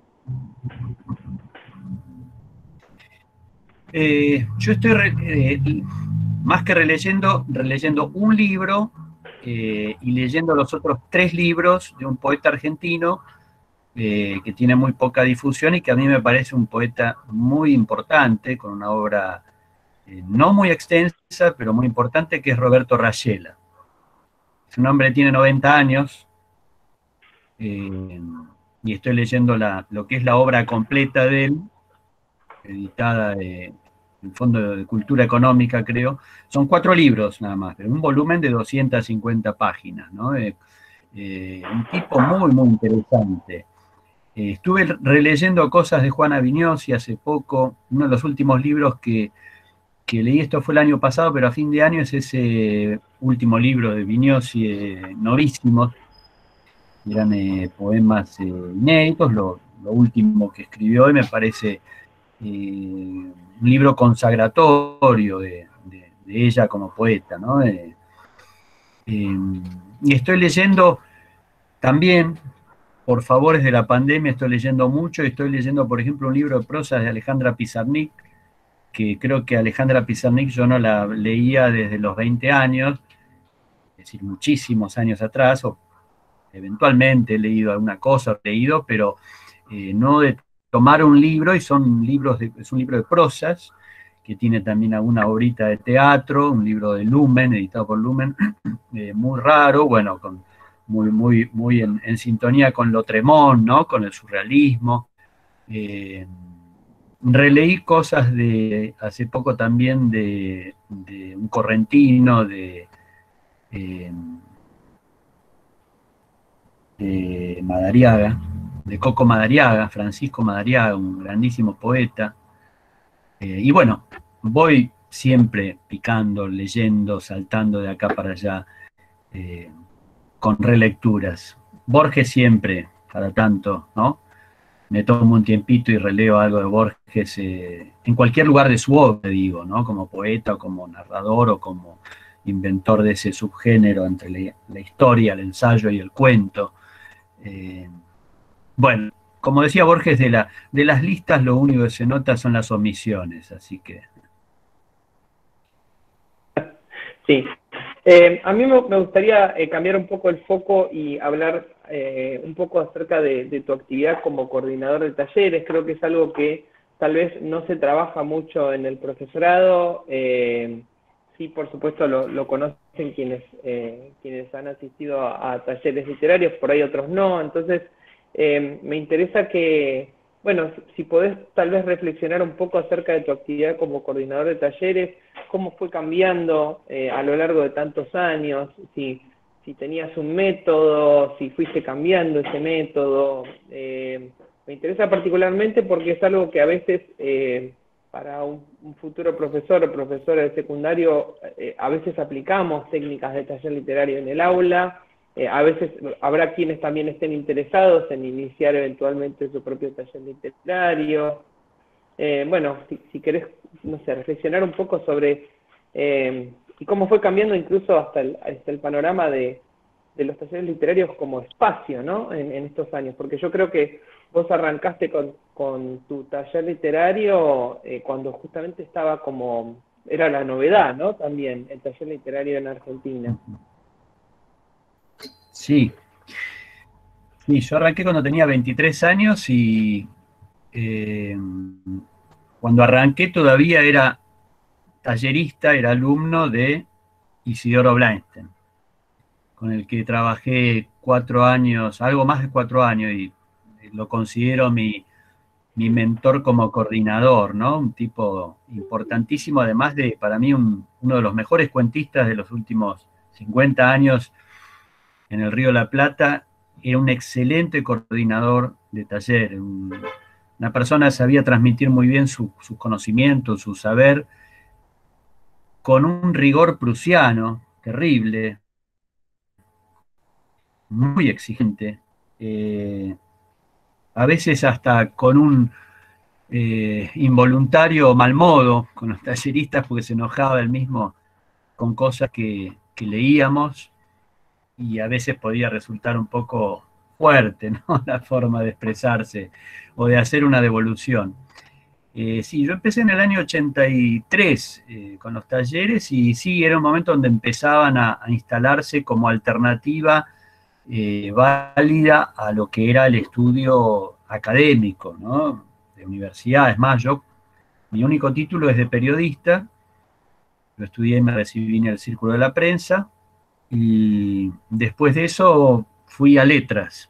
Yo estoy más que releyendo un libro y leyendo los otros tres libros de un poeta argentino que tiene muy poca difusión y que a mí me parece un poeta muy importante, con una obra no muy extensa, pero muy importante, que es Roberto Rayela. Su nombre tiene 90 años eh, y estoy leyendo lo que es la obra completa de él, editada en Fondo de Cultura Económica, creo. Son 4 libros nada más, pero un volumen de 250 páginas, ¿no? Un tipo muy interesante. Estuve releyendo cosas de Juana Viñosi hace poco. Uno de los últimos libros que leí, esto fue el año pasado, pero a fin de año, es ese último libro de Viñosi, Novísimos. Eran poemas inéditos, lo último que escribió, y me parece un libro consagratorio de ella como poeta, ¿no? Y estoy leyendo también, por favores de la pandemia, estoy leyendo mucho, y estoy leyendo, por ejemplo, un libro de prosas de Alejandra Pizarnik, que creo que Alejandra Pizarnik yo no la leía desde los 20 años, es decir, muchísimos años atrás, o eventualmente he leído alguna cosa, pero no de tomar un libro, y son es un libro de prosas, que tiene también alguna obrita de teatro, un libro de Lumen, editado por Lumen, muy raro, bueno, muy en sintonía con Lautréamont, ¿no? Con el surrealismo. Eh, Releí cosas de hace poco también de un correntino, eh, de Madariaga, de Coco Madariaga, Francisco Madariaga, un grandísimo poeta. Y bueno, voy siempre picando, leyendo, saltando de acá para allá, eh, con relecturas. Borges siempre, cada tanto, ¿no? Me tomo un tiempito y releo algo de Borges en cualquier lugar de su obra, digo, ¿no? Como poeta o como narrador o como inventor de ese subgénero entre la historia, el ensayo y el cuento. Eh, bueno, como decía Borges, de las listas lo único que se nota son las omisiones, así que... Sí. A mí me gustaría cambiar un poco el foco y hablar un poco acerca de tu actividad como coordinador de talleres. Creo que es algo que tal vez no se trabaja mucho en el profesorado. Sí, por supuesto, lo conocen quienes han asistido a talleres literarios, por ahí otros no. Entonces, me interesa que, bueno, si podés tal vez reflexionar un poco acerca de tu actividad como coordinador de talleres, cómo fue cambiando a lo largo de tantos años, si tenías un método, si fuiste cambiando ese método. Me interesa particularmente porque es algo que a veces para un futuro profesor o profesora de secundario a veces aplicamos técnicas de taller literario en el aula, a veces habrá quienes también estén interesados en iniciar eventualmente su propio taller literario. Bueno, si querés, no sé, reflexionar un poco sobre y cómo fue cambiando incluso hasta el panorama de los talleres literarios como espacio, ¿no? En estos años, porque yo creo que vos arrancaste con tu taller literario cuando justamente estaba como, era la novedad, ¿no? También, el taller literario en Argentina. Sí, sí, yo arranqué cuando tenía 23 años y eh, cuando arranqué todavía era tallerista, era alumno de Isidoro Blainstein, con el que trabajé 4 años, algo más de 4 años, y lo considero mi mentor como coordinador, ¿no? Un tipo importantísimo, además de, para mí, uno de los mejores cuentistas de los últimos 50 años en el Río de la Plata. Era un excelente coordinador de taller, una persona que sabía transmitir muy bien sus conocimientos, su saber, con un rigor prusiano terrible, muy exigente, a veces hasta con un involuntario mal modo con los talleristas porque se enojaba él mismo con cosas que leíamos y a veces podía resultar un poco fuerte, ¿no? La forma de expresarse o de hacer una devolución. Sí, yo empecé en el año 83 con los talleres y sí, era un momento donde empezaban a instalarse como alternativa válida a lo que era el estudio académico, ¿no? De universidad. Es más, mi único título es de periodista, lo estudié y me recibí en el Círculo de la Prensa, y después de eso fui a letras.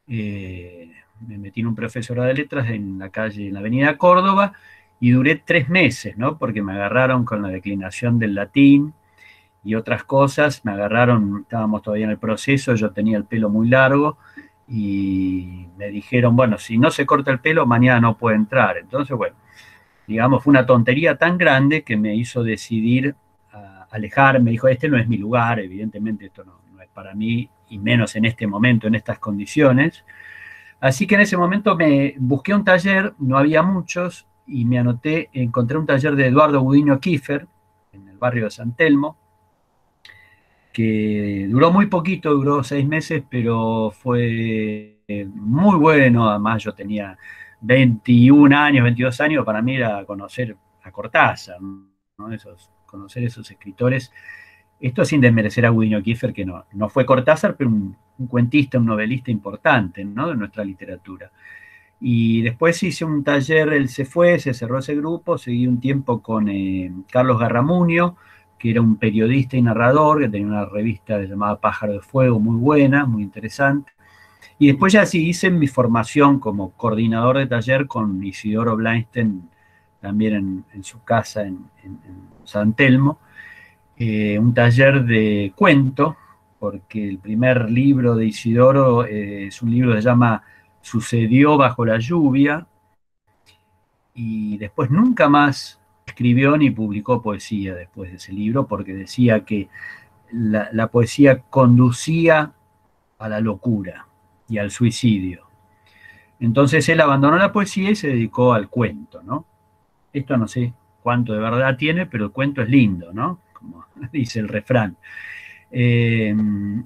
Me metí en un profesorado de letras en la calle, en la avenida Córdoba, y duré 3 meses, ¿no? Porque me agarraron con la declinación del latín y otras cosas, me agarraron, estábamos todavía en el proceso, yo tenía el pelo muy largo, y me dijeron, bueno, si no se corta el pelo, mañana no puede entrar. Entonces, bueno, digamos, fue una tontería tan grande que me hizo decidir alejarme. Me dijo, este no es mi lugar, evidentemente esto no es para mí, y menos en este momento, en estas condiciones. Así que en ese momento me busqué un taller, no había muchos, y me anoté, encontré un taller de Eduardo Gudiño Kiefer, en el barrio de San Telmo, que duró muy poquito, duró 6 meses, pero fue muy bueno. Además yo tenía 21 años, 22 años, para mí era conocer a Cortázar, ¿no? Conocer esos escritores. Esto sin desmerecer a Gudiño Kiefer, que no fue Cortázar, pero un cuentista, un novelista importante, ¿no? De nuestra literatura. Y después hice un taller, él se fue, se cerró ese grupo, seguí un tiempo con Carlos Garramuño, que era un periodista y narrador, que tenía una revista llamada Pájaro de Fuego, muy buena, muy interesante. Y después ya sí hice mi formación como coordinador de taller con Isidoro Blainstein, también en su casa en San Telmo, un taller de cuento, porque el primer libro de Isidoro es un libro que se llama Sucedió bajo la lluvia, y después nunca más escribió ni publicó poesía después de ese libro, porque decía que la poesía conducía a la locura y al suicidio. Entonces él abandonó la poesía y se dedicó al cuento, ¿no? Esto no sé cuánto de verdad tiene, pero el cuento es lindo, ¿no? Como dice el refrán.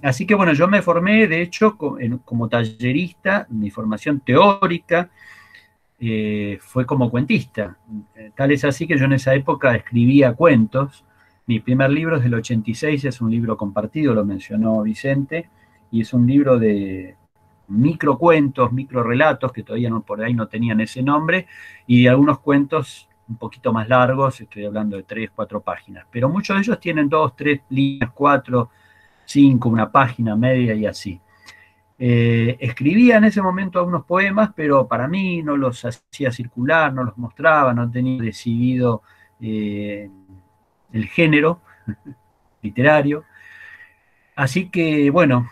Así que bueno, yo me formé, de hecho, como tallerista, mi formación teórica fue como cuentista. Tal es así que yo en esa época escribía cuentos. Mi primer libro es del 86, es un libro compartido, lo mencionó Vicente, y es un libro de microcuentos, microrelatos, que todavía por ahí no tenían ese nombre, y de algunos cuentos un poquito más largos, estoy hablando de 3, 4 páginas, pero muchos de ellos tienen 2, 3 líneas, 4, 5, una página media y así. Escribía en ese momento algunos poemas, pero para mí no los hacía circular, no los mostraba, no tenía decidido el género literario. Así que, bueno,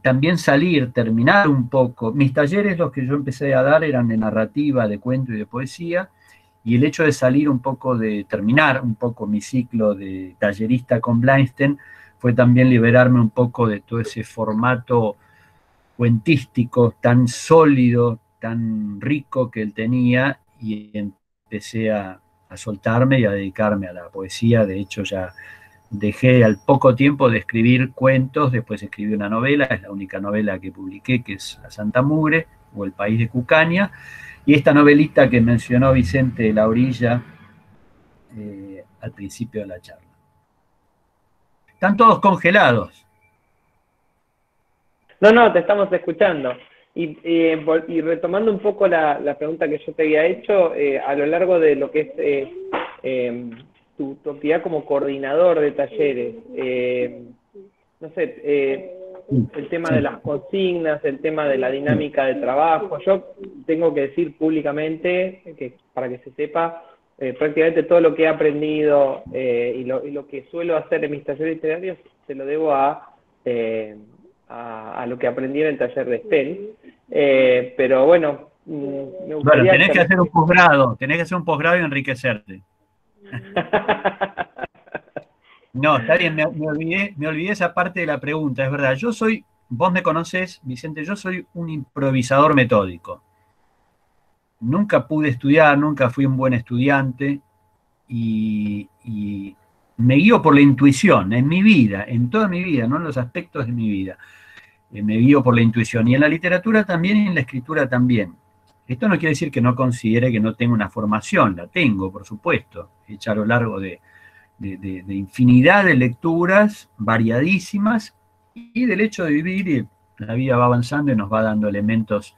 también salir, terminar un poco. Mis talleres, los que yo empecé a dar, eran de narrativa, de cuento y de poesía, y el hecho de salir un poco, de terminar un poco mi ciclo de tallerista con Bleinstein, fue también liberarme un poco de todo ese formato cuentístico tan sólido, tan rico que él tenía, y empecé a soltarme y a dedicarme a la poesía. De hecho, ya dejé al poco tiempo de escribir cuentos, después escribí una novela, es la única novela que publiqué, que es La Santa Mugre, o El País de Cucaña, y esta novelita que mencionó Vicente La Orilla al principio de la charla. Están todos congelados. No, te estamos escuchando. Y retomando un poco la pregunta que yo te había hecho, a lo largo de lo que es tu actividad como coordinador de talleres, no sé, el tema de las consignas, el tema de la dinámica de trabajo. Yo tengo que decir públicamente, para que se sepa, prácticamente todo lo que he aprendido y lo que suelo hacer en mis talleres literarios se lo debo a lo que aprendí en el taller de Estel. Pero bueno, me gustaría... Bueno, tenés que hacer un posgrado y enriquecerte. No, está bien, me olvidé esa parte de la pregunta, es verdad. Vos me conocés, Vicente, yo soy un improvisador metódico. Nunca pude estudiar, nunca fui un buen estudiante, y me guío por la intuición en mi vida, en toda mi vida, no en los aspectos de mi vida. Me guío por la intuición, y en la literatura también y en la escritura también. Esto no quiere decir que no considere que no tengo una formación, la tengo, por supuesto, hecha a lo largo de infinidad de lecturas variadísimas, y del hecho de vivir, y la vida va avanzando y nos va dando elementos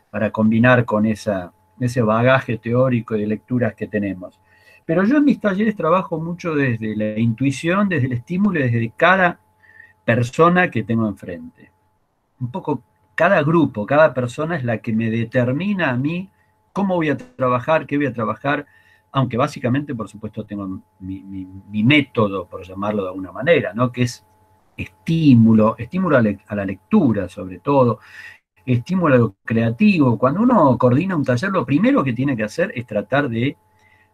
para combinar con ese bagaje teórico y de lecturas que tenemos. Pero yo en mis talleres trabajo mucho desde la intuición, desde el estímulo, desde cada persona que tengo enfrente. Un poco cada grupo, cada persona es la que me determina a mí cómo voy a trabajar, qué voy a trabajar, aunque básicamente, por supuesto, tengo mi método, por llamarlo de alguna manera, ¿no? Que es estímulo a la lectura, sobre todo, estímulo a lo creativo. Cuando uno coordina un taller, lo primero que tiene que hacer es tratar de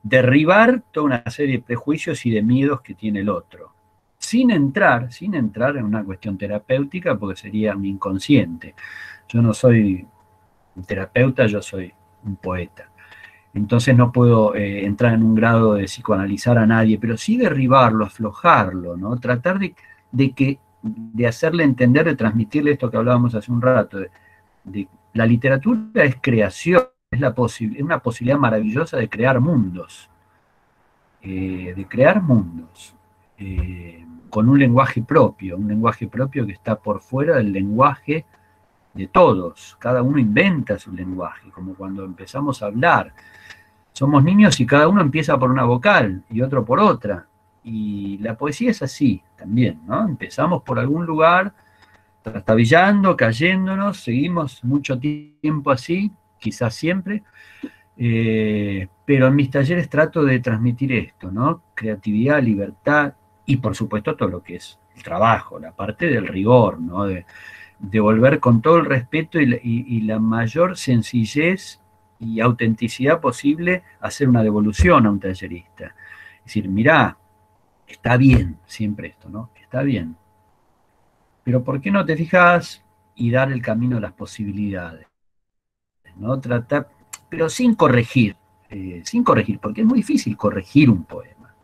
derribar toda una serie de prejuicios y de miedos que tiene el otro, sin entrar en una cuestión terapéutica, porque sería un inconsciente. Yo no soy un terapeuta, yo soy un poeta. Entonces no puedo entrar en un grado de psicoanalizar a nadie, pero sí derribarlo, aflojarlo, ¿no? Tratar de hacerle entender, de transmitirle esto que hablábamos hace un rato, de la literatura es creación, es una posibilidad maravillosa de crear mundos, con un lenguaje propio que está por fuera del lenguaje de todos. Cada uno inventa su lenguaje, como cuando empezamos a hablar. Somos niños y cada uno empieza por una vocal y otro por otra. Y la poesía es así también, ¿no? Empezamos por algún lugar, trastabillando, cayéndonos, seguimos mucho tiempo así, quizás siempre, pero en mis talleres trato de transmitir esto, ¿no? Creatividad, libertad y por supuesto todo lo que es el trabajo, la parte del rigor, ¿no? De volver con todo el respeto y la mayor sencillez y autenticidad posible a hacer una devolución a un tallerista. Es decir, mirá, está bien siempre esto, ¿no? Está bien. Pero ¿por qué no te fijas y dar el camino a las posibilidades? ¿No? Tratar, pero sin corregir, porque es muy difícil corregir un poema.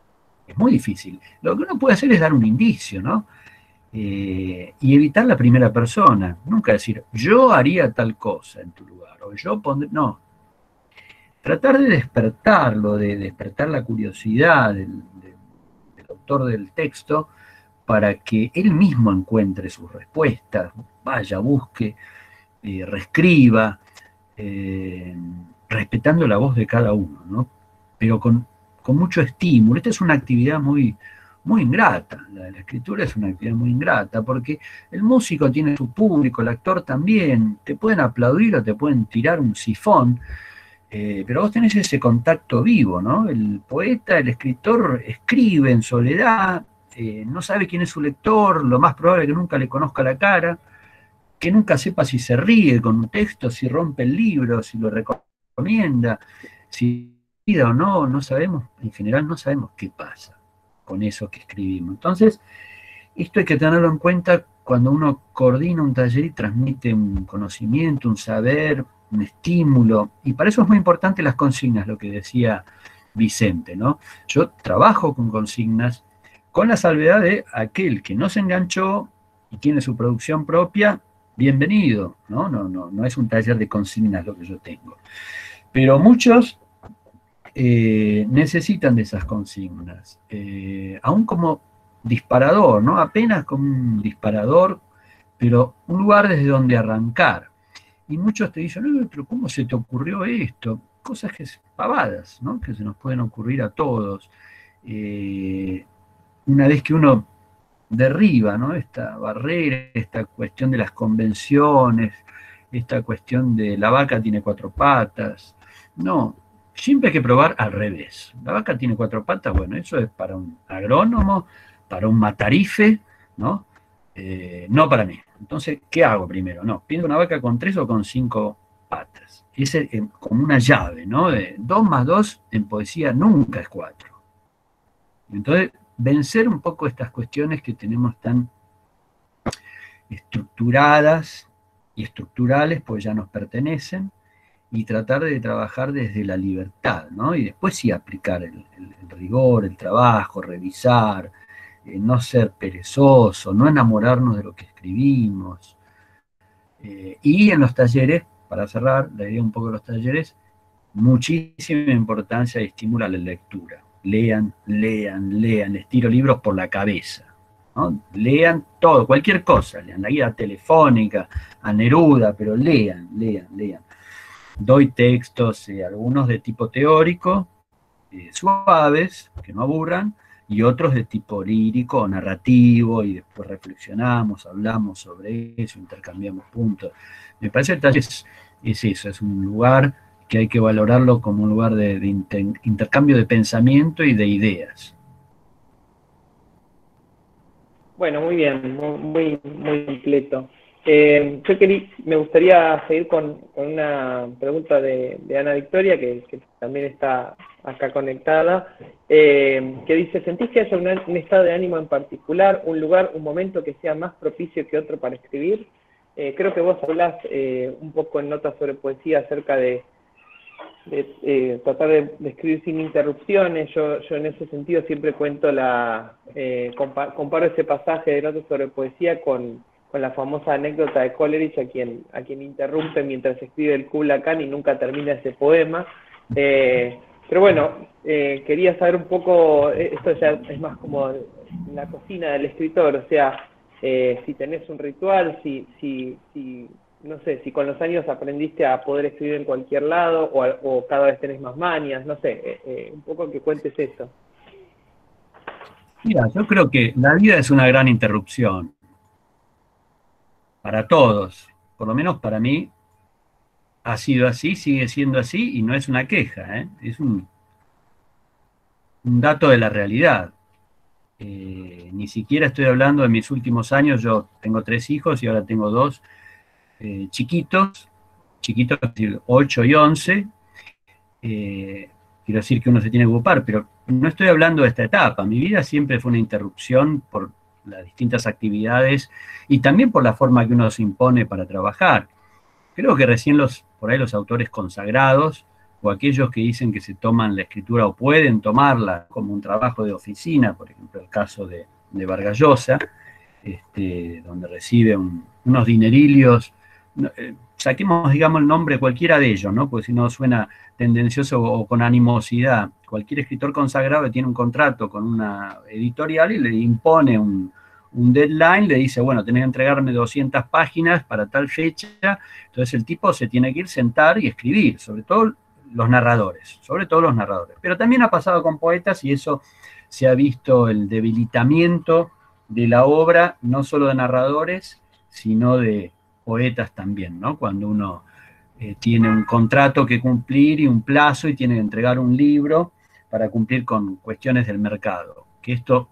Es muy difícil. Lo que uno puede hacer es dar un indicio, ¿no? Y evitar la primera persona. Nunca decir, yo haría tal cosa en tu lugar, o yo pondré. No. Tratar de despertarlo, de despertar la curiosidad del autor del texto, para que él mismo encuentre sus respuestas, vaya, busque, reescriba, respetando la voz de cada uno, ¿no? Pero con mucho estímulo. Esta es una actividad muy, muy ingrata, la de la escritura es una actividad muy ingrata, porque el músico tiene su público, el actor también, te pueden aplaudir o te pueden tirar un sifón, pero vos tenés ese contacto vivo, ¿no? El poeta, el escritor escribe en soledad, no sabe quién es su lector, lo más probable es que nunca le conozca la cara, que nunca sepa si se ríe con un texto, si rompe el libro, si lo recomienda, si o no, no sabemos, en general no sabemos qué pasa con eso que escribimos. Entonces, esto hay que tenerlo en cuenta cuando uno coordina un taller y transmite un conocimiento, un saber, un estímulo, y para eso es muy importante las consignas, lo que decía Vicente, ¿no? Yo trabajo con consignas con la salvedad de aquel que no se enganchó y tiene su producción propia, bienvenido, ¿no? No es un taller de consignas lo que yo tengo. Pero muchos necesitan de esas consignas, aún como disparador, ¿no? Apenas como un disparador, pero un lugar desde donde arrancar. Y muchos te dicen, pero ¿cómo se te ocurrió esto? Cosas que pavadas, ¿no? Que se nos pueden ocurrir a todos. Una vez que uno derriba, ¿no? Esta barrera, esta cuestión de las convenciones, esta cuestión de la vaca tiene 4 patas. No, siempre hay que probar al revés. La vaca tiene 4 patas, bueno, eso es para un agrónomo, para un matarife, ¿no? No para mí. Entonces, ¿qué hago primero? No, pienso una vaca con 3 o con 5 patas. Es como una llave, ¿no? 2 más 2 en poesía nunca es 4. Entonces, vencer un poco estas cuestiones que tenemos tan estructuradas y estructurales, pues ya nos pertenecen, y tratar de trabajar desde la libertad, ¿no? Y después sí aplicar el rigor, el trabajo, revisar, no ser perezoso, no enamorarnos de lo que escribimos. Y en los talleres, para cerrar, la idea un poco de los talleres, muchísima importancia y estímulo a la lectura. Lean, lean, lean, les tiro libros por la cabeza, ¿no? Lean todo, cualquier cosa, lean la guía telefónica, a Neruda, pero lean, lean, lean. Doy textos, algunos de tipo teórico, suaves, que no aburran, y otros de tipo lírico o narrativo, y después reflexionamos, hablamos sobre eso, intercambiamos puntos. Me parece que el taller es eso, es un lugar que hay que valorarlo como un lugar de intercambio de pensamiento y de ideas. Bueno, muy bien, muy completo. Me gustaría seguir con una pregunta de Ana Victoria, que también está acá conectada, que dice, ¿sentís que haya un estado de ánimo en particular, un lugar, un momento que sea más propicio que otro para escribir? Creo que vos hablás un poco en Notas sobre Poesía acerca de tratar de escribir sin interrupciones. Yo en ese sentido siempre cuento comparo ese pasaje de Notas sobre Poesía con la famosa anécdota de Coleridge, a quien interrumpe mientras escribe el Kubla Khan y nunca termina ese poema. Pero bueno, quería saber un poco, esto ya es más como la cocina del escritor, o sea, si tenés un ritual, no sé, si con los años aprendiste a poder escribir en cualquier lado o cada vez tenés más mañas, no sé, un poco que cuentes eso. Mira, yo creo que la vida es una gran interrupción para todos, por lo menos para mí ha sido así, sigue siendo así y no es una queja, es un dato de la realidad. Ni siquiera estoy hablando de mis últimos años, yo tengo 3 hijos y ahora tengo 2 chiquitos, 8 y 11, quiero decir que uno se tiene que ocupar, pero no estoy hablando de esta etapa. Mi vida siempre fue una interrupción por las distintas actividades y también por la forma que uno se impone para trabajar. Creo que recién por ahí los autores consagrados o aquellos que dicen que se toman la escritura o pueden tomarla como un trabajo de oficina, por ejemplo el caso de Vargas Llosa, donde recibe unos dinerilios, saquemos, digamos, el nombre cualquiera de ellos, ¿no? Porque si no suena tendencioso o con animosidad. Cualquier escritor consagrado que tiene un contrato con una editorial y le impone un deadline, le dice, bueno, tenés que entregarme 200 páginas para tal fecha, entonces el tipo se tiene que ir, sentar y escribir, sobre todo los narradores, pero también ha pasado con poetas y eso se ha visto el debilitamiento de la obra, no solo de narradores, sino de poetas también, ¿no? Cuando uno tiene un contrato que cumplir y un plazo y tiene que entregar un libro para cumplir con cuestiones del mercado, que esto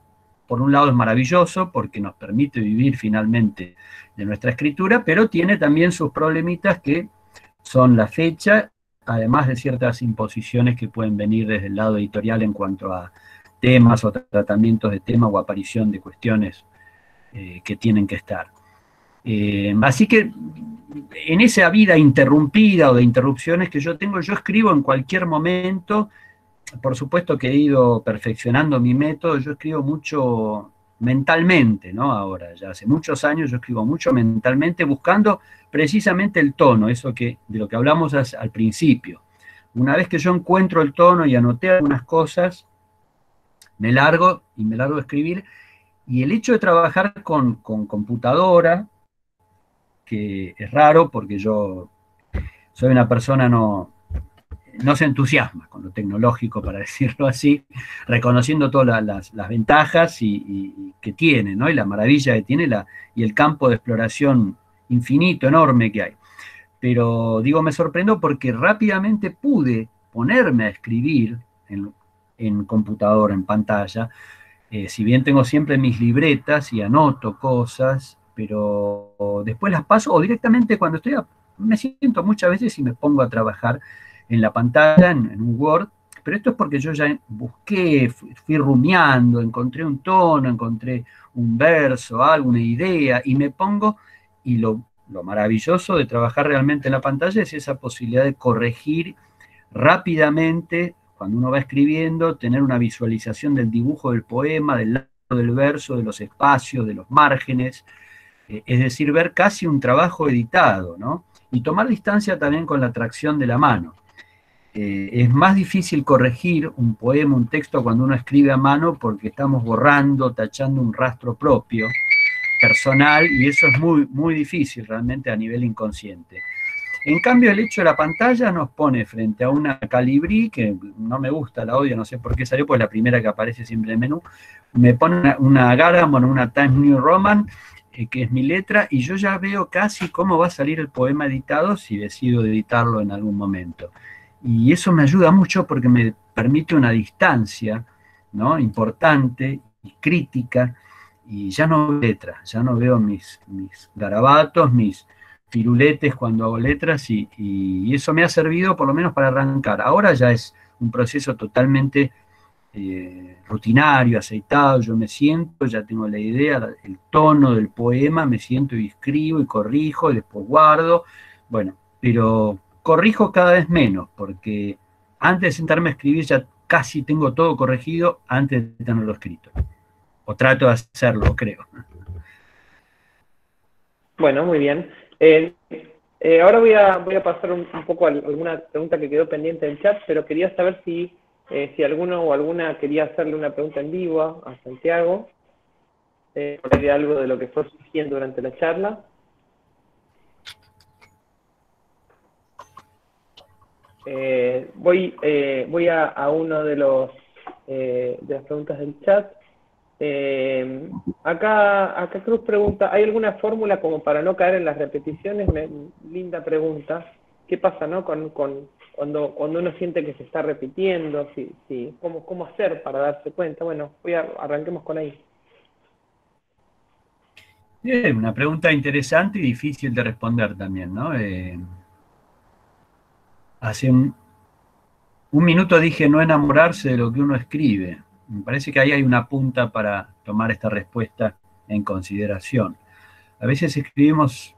por un lado es maravilloso porque nos permite vivir finalmente de nuestra escritura, pero tiene también sus problemitas que son la fecha, además de ciertas imposiciones que pueden venir desde el lado editorial en cuanto a temas o tratamientos de temas o aparición de cuestiones que tienen que estar. Así que en esa vida interrumpida o de interrupciones que yo tengo, yo escribo en cualquier momento. Por supuesto que he ido perfeccionando mi método, yo escribo mucho mentalmente, ¿no? Ahora, ya hace muchos años yo escribo mucho mentalmente, buscando precisamente el tono, eso de lo que hablamos al principio. Una vez que yo encuentro el tono y anoté algunas cosas, me largo a escribir, y el hecho de trabajar con computadora, que es raro porque yo soy una persona no se entusiasma con lo tecnológico, para decirlo así, reconociendo todas las ventajas que tiene, ¿no? Y la maravilla que tiene y el campo de exploración infinito, enorme que hay. Pero digo, me sorprendió porque rápidamente pude ponerme a escribir en computadora, en pantalla, si bien tengo siempre mis libretas y anoto cosas, pero después las paso, o directamente cuando me siento muchas veces y me pongo a trabajar en la pantalla, en un Word, pero esto es porque yo ya busqué, fui rumiando, encontré un tono, encontré un verso, alguna idea, y me pongo, y lo maravilloso de trabajar realmente en la pantalla es esa posibilidad de corregir rápidamente, cuando uno va escribiendo, tener una visualización del dibujo del poema, del lado del verso, de los espacios, de los márgenes, es decir, ver casi un trabajo editado, ¿no? Y tomar distancia también con la tracción de la mano. Es más difícil corregir un poema, un texto, cuando uno escribe a mano, porque estamos borrando, tachando un rastro propio, personal, y eso es muy, muy difícil realmente a nivel inconsciente. En cambio, el hecho de la pantalla nos pone frente a una Calibri, que no me gusta, la odio, no sé por qué salió, pues la primera que aparece siempre en el menú, me pone una Garamond, una Times New Roman, que es mi letra, y yo ya veo casi cómo va a salir el poema editado si decido editarlo en algún momento. Y eso me ayuda mucho porque me permite una distancia, ¿no?, importante y crítica, y ya no veo letras, ya no veo mis garabatos, mis firuletes cuando hago letras, y eso me ha servido por lo menos para arrancar. Ahora ya es un proceso totalmente rutinario, aceitado, yo me siento, ya tengo la idea, el tono del poema, me siento y escribo y corrijo, y después guardo, bueno, pero corrijo cada vez menos, porque antes de sentarme a escribir ya casi tengo todo corregido antes de tenerlo escrito. O trato de hacerlo, creo. Bueno, muy bien. Ahora voy a pasar un poco a alguna pregunta que quedó pendiente del chat, pero quería saber si alguno o alguna quería hacerle una pregunta en vivo a Santiago, por ahí algo de lo que fue surgiendo durante la charla. Voy a uno de las preguntas del chat. Acá Cruz pregunta, ¿hay alguna fórmula como para no caer en las repeticiones? Linda pregunta. ¿Qué pasa, no, cuando uno siente que se está repitiendo? ¿Cómo hacer para darse cuenta? Bueno, arranquemos con ahí. Bien, una pregunta interesante y difícil de responder también, ¿no? Hace un minuto dije no enamorarse de lo que uno escribe. Me parece que ahí hay una punta para tomar esta respuesta en consideración. A veces escribimos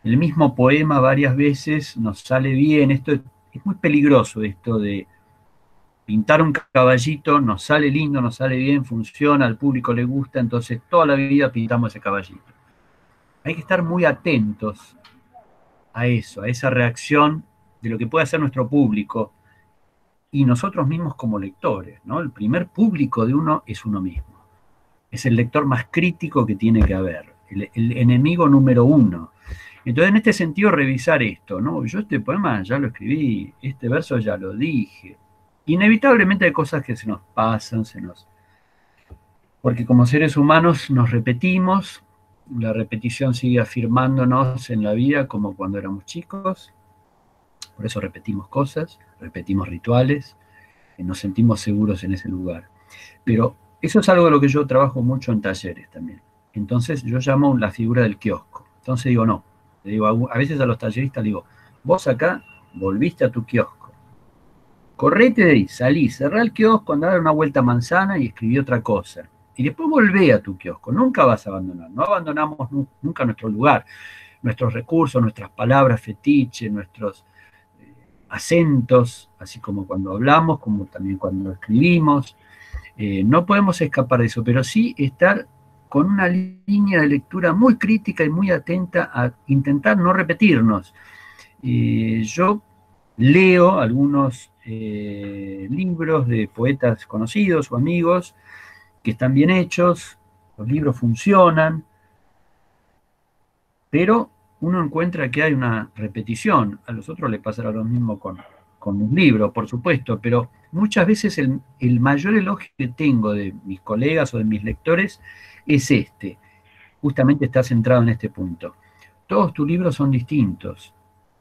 el mismo poema varias veces, nos sale bien. Esto es muy peligroso, esto de pintar un caballito, nos sale lindo, nos sale bien, funciona, al público le gusta, entonces toda la vida pintamos ese caballito. Hay que estar muy atentos a eso, a esa reacción de lo que puede hacer nuestro público y nosotros mismos como lectores, ¿no? El primer público de uno es uno mismo. Es el lector más crítico que tiene que haber, el enemigo número uno. Entonces, en este sentido, revisar esto, ¿no? Yo este poema ya lo escribí, este verso ya lo dije. Inevitablemente hay cosas que se nos pasan, porque como seres humanos nos repetimos, la repetición sigue afirmándonos en la vida como cuando éramos chicos, por eso repetimos cosas, repetimos rituales, nos sentimos seguros en ese lugar. Pero eso es algo de lo que yo trabajo mucho en talleres también. Entonces yo llamo la figura del kiosco. Entonces digo, no. Le digo, a veces a los talleristas le digo, vos acá volviste a tu kiosco. Correte de ahí, salí, cerrá el kiosco, andá a dar una vuelta a manzana y escribí otra cosa. Y después volvé a tu kiosco. Nunca vas a abandonar. No abandonamos nunca nuestro lugar, nuestros recursos, nuestras palabras fetiche, nuestros acentos, así como cuando hablamos, como también cuando escribimos. No podemos escapar de eso, pero sí estar con una línea de lectura muy crítica y muy atenta a intentar no repetirnos. Yo leo algunos libros de poetas conocidos o amigos que están bien hechos, los libros funcionan, pero uno encuentra que hay una repetición. A los otros les pasará lo mismo con un libro, por supuesto, pero muchas veces el mayor elogio que tengo de mis colegas o de mis lectores es este. Justamente está centrado en este punto. Todos tus libros son distintos.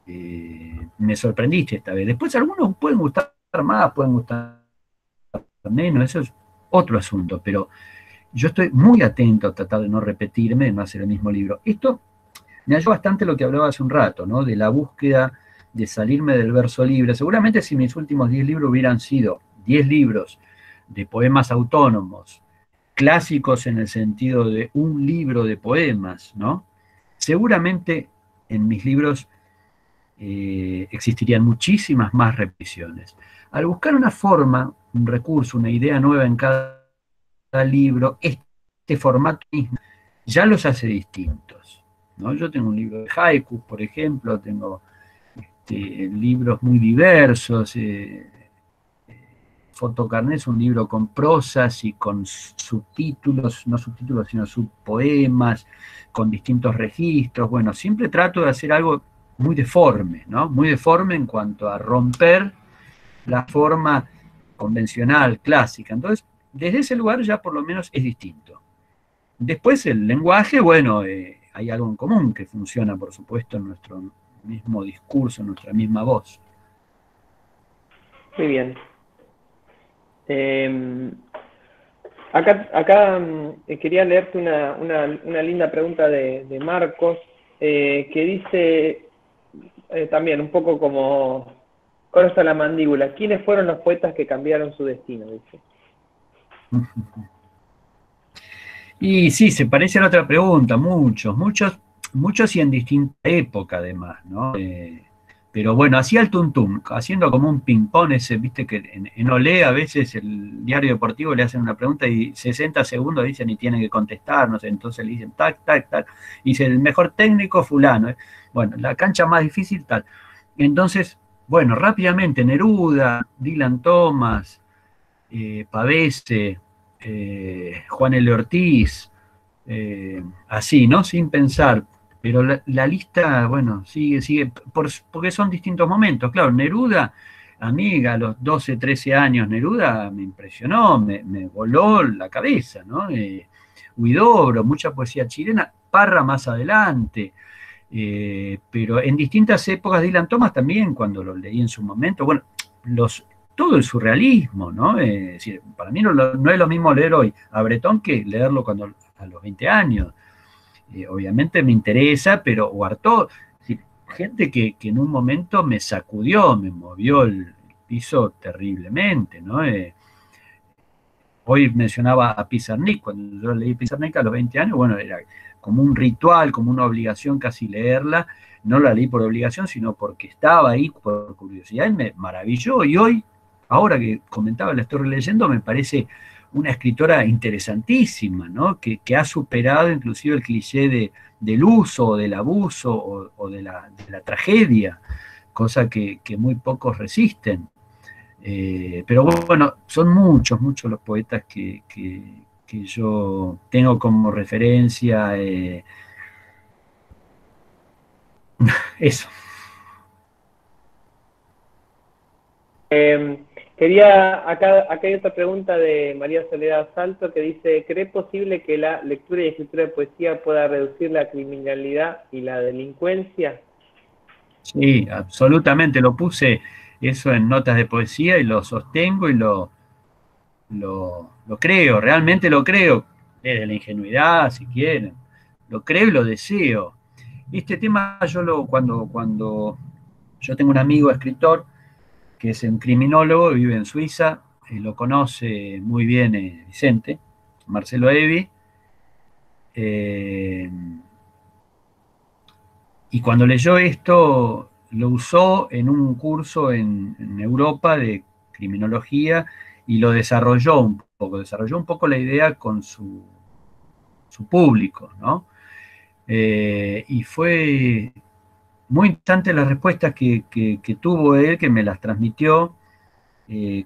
Me sorprendiste esta vez. Después algunos pueden gustar más, pueden gustar menos, eso es otro asunto, pero yo estoy muy atento a tratar de no repetirme, de no hacer el mismo libro. Esto me ayudó bastante lo que hablaba hace un rato, ¿no? De la búsqueda de salirme del verso libre. Seguramente si mis últimos 10 libros hubieran sido 10 libros de poemas autónomos, clásicos en el sentido de un libro de poemas, ¿no? Seguramente en mis libros existirían muchísimas más repeticiones. Al buscar una forma, un recurso, una idea nueva en cada libro, este formato mismo ya los hace distintos, ¿no? Yo tengo un libro de haikus, por ejemplo, tengo libros muy diversos. Fotocarné es un libro con prosas y con subtítulos, no subtítulos, sino subpoemas, con distintos registros. Bueno, siempre trato de hacer algo muy deforme, ¿no? Muy deforme en cuanto a romper la forma convencional, clásica. Entonces, desde ese lugar ya por lo menos es distinto. Después el lenguaje, bueno, hay algo en común que funciona, por supuesto, en nuestro mismo discurso, en nuestra misma voz. Muy bien. Acá quería leerte una linda pregunta de Marcos, que dice también un poco como corta la mandíbula. ¿Quiénes fueron los poetas que cambiaron su destino? Dice. Y sí, se parece a la otra pregunta, muchos y en distinta época además, ¿no? Pero bueno, hacía el tuntum, haciendo como un ping-pong ese, viste que en Olé a veces el diario deportivo le hacen una pregunta y 60 segundos dicen y tienen que contestar, no sé, entonces le dicen tac, tac, tac, y dice el mejor técnico fulano, bueno, la cancha más difícil tal. Entonces, bueno, rápidamente Neruda, Dylan Thomas, Pavese, Juan L. Ortiz, así, ¿no? Sin pensar. Pero la lista, bueno, sigue, porque son distintos momentos. Claro, Neruda, amiga, a los 12, 13 años, Neruda me impresionó, me voló la cabeza, ¿no? Huidobro, mucha poesía chilena, Parra más adelante. Pero en distintas épocas, Dylan Thomas también, cuando lo leí en su momento, bueno, todo el surrealismo, ¿no? Es decir, para mí no es lo mismo leer hoy a Breton que leerlo a los 20 años. Obviamente me interesa, pero Artaud, gente que en un momento me sacudió, me movió el piso terriblemente, ¿no? Hoy mencionaba a Pizarnik, cuando yo leí Pizarnik a los 20 años, bueno, era como un ritual, como una obligación casi leerla. No la leí por obligación, sino porque estaba ahí por curiosidad y me maravilló. Y hoy, ahora que comentaba, la estoy releyendo, me parece una escritora interesantísima, ¿no? Que ha superado inclusive el cliché del uso, o del abuso, o de la tragedia, cosa que muy pocos resisten. Pero bueno, son muchos los poetas que yo tengo como referencia. Eso. Acá hay otra pregunta de María Soledad Salto que dice, ¿cree posible que la lectura y escritura de poesía pueda reducir la criminalidad y la delincuencia? Sí, absolutamente, lo puse eso en notas de poesía y lo sostengo y lo lo creo, realmente lo creo, desde la ingenuidad, si quieren, lo creo y lo deseo. Este tema cuando yo tengo un amigo escritor que es un criminólogo, vive en Suiza, lo conoce muy bien Vicente, Marcelo Evi, y cuando leyó esto, lo usó en un curso en Europa de criminología y lo desarrolló un poco la idea con su público, ¿no? Y fue muy interesante las respuestas que tuvo él, que me las transmitió,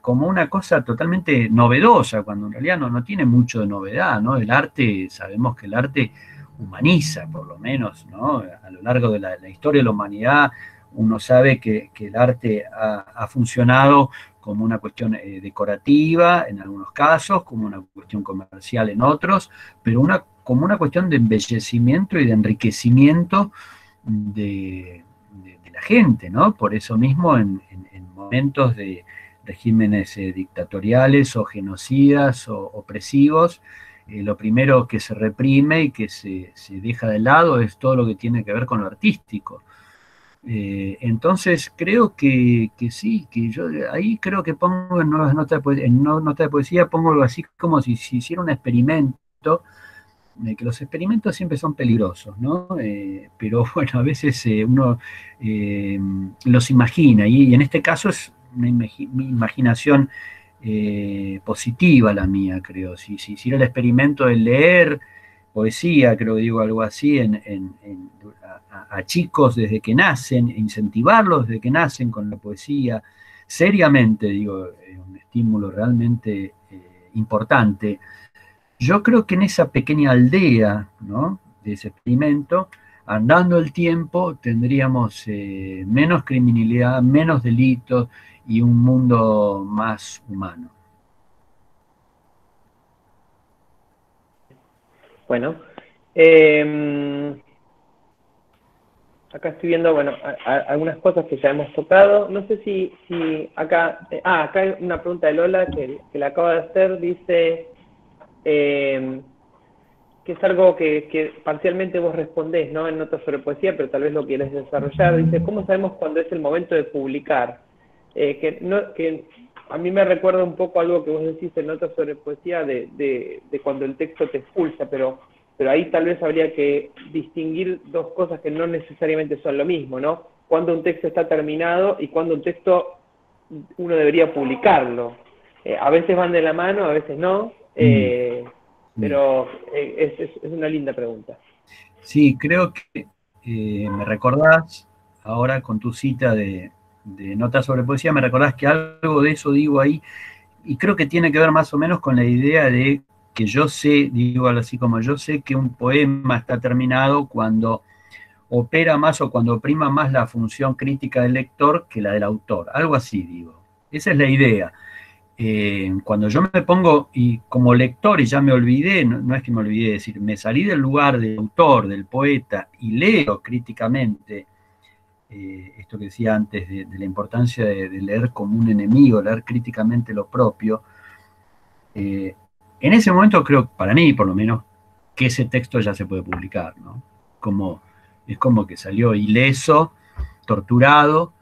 como una cosa totalmente novedosa, cuando en realidad no tiene mucho de novedad, ¿no? El arte, sabemos que el arte humaniza, por lo menos, ¿no? A lo largo de la historia de la humanidad, uno sabe que el arte ha funcionado como una cuestión decorativa en algunos casos, como una cuestión comercial en otros, pero como una cuestión de embellecimiento y de enriquecimiento de la gente, ¿no? Por eso mismo en momentos de regímenes dictatoriales o genocidas o opresivos, lo primero que se reprime y que se deja de lado es todo lo que tiene que ver con lo artístico. Entonces creo que sí, que yo ahí creo que pongo en nuevas notas de poesía, pongo algo así como si se hiciera un experimento, que los experimentos siempre son peligrosos, ¿no? Pero bueno, a veces uno los imagina, y en este caso es mi imaginación positiva la mía, creo. Si hiciera el experimento de leer poesía, creo que digo algo así, a chicos desde que nacen, incentivarlos desde que nacen con la poesía, seriamente, digo, un estímulo realmente importante. Yo creo que en esa pequeña aldea, ¿no?, de ese experimento, andando el tiempo, tendríamos menos criminalidad, menos delitos y un mundo más humano. Bueno, acá estoy viendo, bueno, algunas cosas que ya hemos tocado. No sé si acá, acá hay una pregunta de Lola que la acaba de hacer, dice que es algo que parcialmente vos respondés, ¿no? En notas sobre poesía, pero tal vez lo quieres desarrollar. Dice, ¿cómo sabemos cuándo es el momento de publicar? Que a mí me recuerda un poco algo que vos decís en notas sobre poesía de cuando el texto te expulsa, pero ahí tal vez habría que distinguir dos cosas que no necesariamente son lo mismo, ¿no? Cuando un texto está terminado y cuando un texto uno debería publicarlo. A veces van de la mano, a veces no, pero es una linda pregunta. Sí, creo que me recordás ahora con tu cita de notas sobre poesía, me recordás que algo de eso digo ahí, y creo que tiene que ver más o menos con la idea de que yo sé, digo algo así como yo sé que un poema está terminado cuando opera más o cuando prima más la función crítica del lector que la del autor, algo así digo. Esa es la idea. Cuando yo me pongo y como lector y ya me olvidé, no es que me olvidé, es decir, me salí del lugar del autor, del poeta y leo críticamente, esto que decía antes de la importancia de leer como un enemigo, leer críticamente lo propio, en ese momento creo, para mí por lo menos, que ese texto ya se puede publicar, ¿no? Es como que salió ileso, torturado,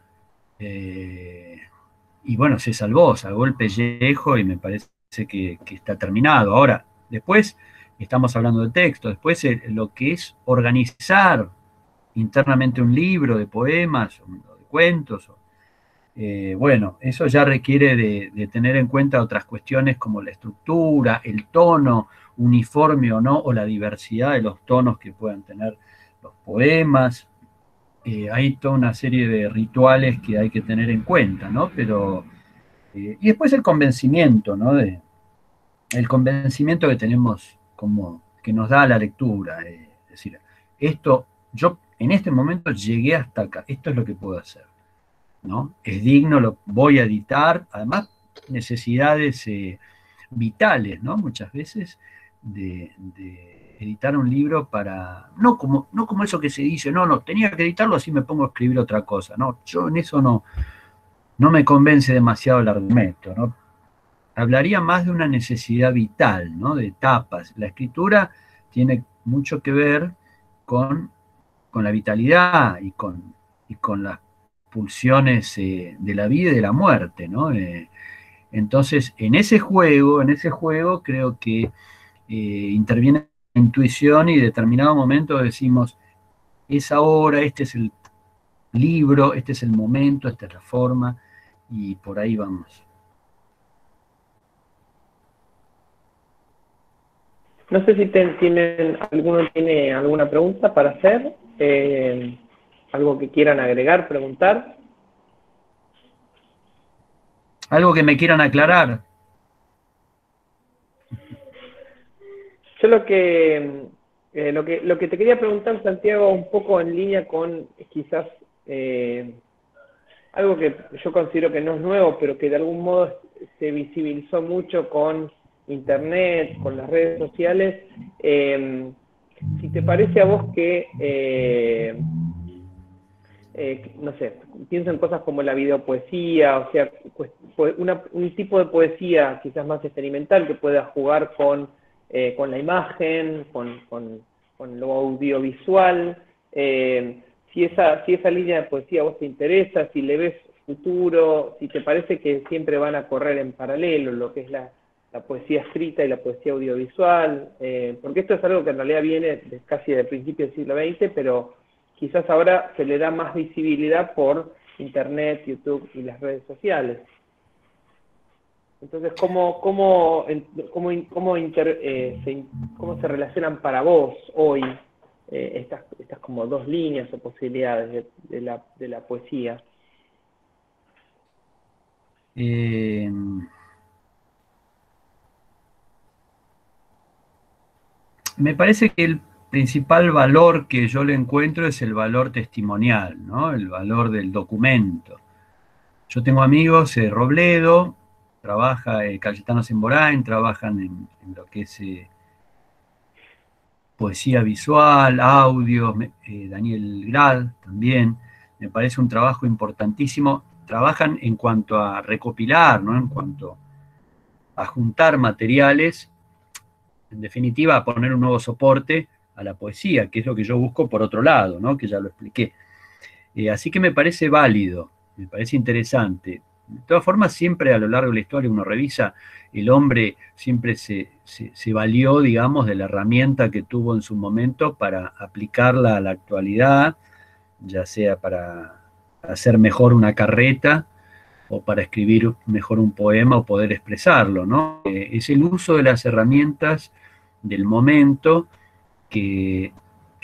y bueno, se salvó el pellejo y me parece que está terminado. Ahora, después estamos hablando de texto, después lo que es organizar internamente un libro de poemas o de cuentos, bueno, eso ya requiere de tener en cuenta otras cuestiones como la estructura, el tono uniforme o no, o la diversidad de los tonos que puedan tener los poemas. Hay toda una serie de rituales que hay que tener en cuenta, ¿no? Pero, y después el convencimiento, ¿no? El convencimiento que tenemos como que nos da la lectura. Es decir, esto, yo en este momento llegué hasta acá, esto es lo que puedo hacer, ¿no? Es digno, lo voy a editar, además necesidades vitales, ¿no? Muchas veces de editar un libro para, no como eso que se dice, no, tenía que editarlo así me pongo a escribir otra cosa, no, yo en eso no me convence demasiado el argumento, ¿no? hablaría más de una necesidad vital, ¿no? De etapas. La escritura tiene mucho que ver con la vitalidad y con las pulsiones de la vida y de la muerte, ¿no? Entonces, en ese juego creo que interviene la intuición y en determinado momento decimos, es ahora, este es el libro, este es el momento, esta es la forma, y por ahí vamos. No sé si alguno tiene alguna pregunta para hacer, algo que quieran agregar, preguntar. Algo que me quieran aclarar. Yo lo que te quería preguntar, Santiago, un poco en línea con quizás algo que yo considero que no es nuevo, pero que de algún modo se visibilizó mucho con Internet, con las redes sociales. Si te parece a vos que, no sé, pienso en cosas como la videopoesía, o sea, un tipo de poesía quizás más experimental que pueda jugar con la imagen, con lo audiovisual. Si esa línea de poesía a vos te interesa, si le ves futuro, si te parece que siempre van a correr en paralelo lo que es la poesía escrita y la poesía audiovisual, porque esto es algo que en realidad viene casi del principio del siglo XX, pero quizás ahora se le da más visibilidad por Internet, YouTube y las redes sociales. Entonces, ¿cómo se relacionan para vos hoy estas como dos líneas o posibilidades de la poesía? Me parece que el principal valor que yo le encuentro es el valor testimonial, ¿no? El valor del documento. Yo tengo amigos, Robledo, trabaja, Cayetano Semborain, trabajan en lo que es poesía visual, audio, Daniel Grad también, me parece un trabajo importantísimo. Trabajan en cuanto a recopilar, ¿no? En cuanto a juntar materiales, en definitiva, a poner un nuevo soporte a la poesía, que es lo que yo busco por otro lado, ¿no? Que ya lo expliqué. Así que me parece válido, me parece interesante. De todas formas, siempre a lo largo de la historia uno revisa, el hombre siempre se valió, digamos, de la herramienta que tuvo en su momento para aplicarla a la actualidad, ya sea para hacer mejor una carreta o para escribir mejor un poema o poder expresarlo, ¿no? Es el uso de las herramientas del momento que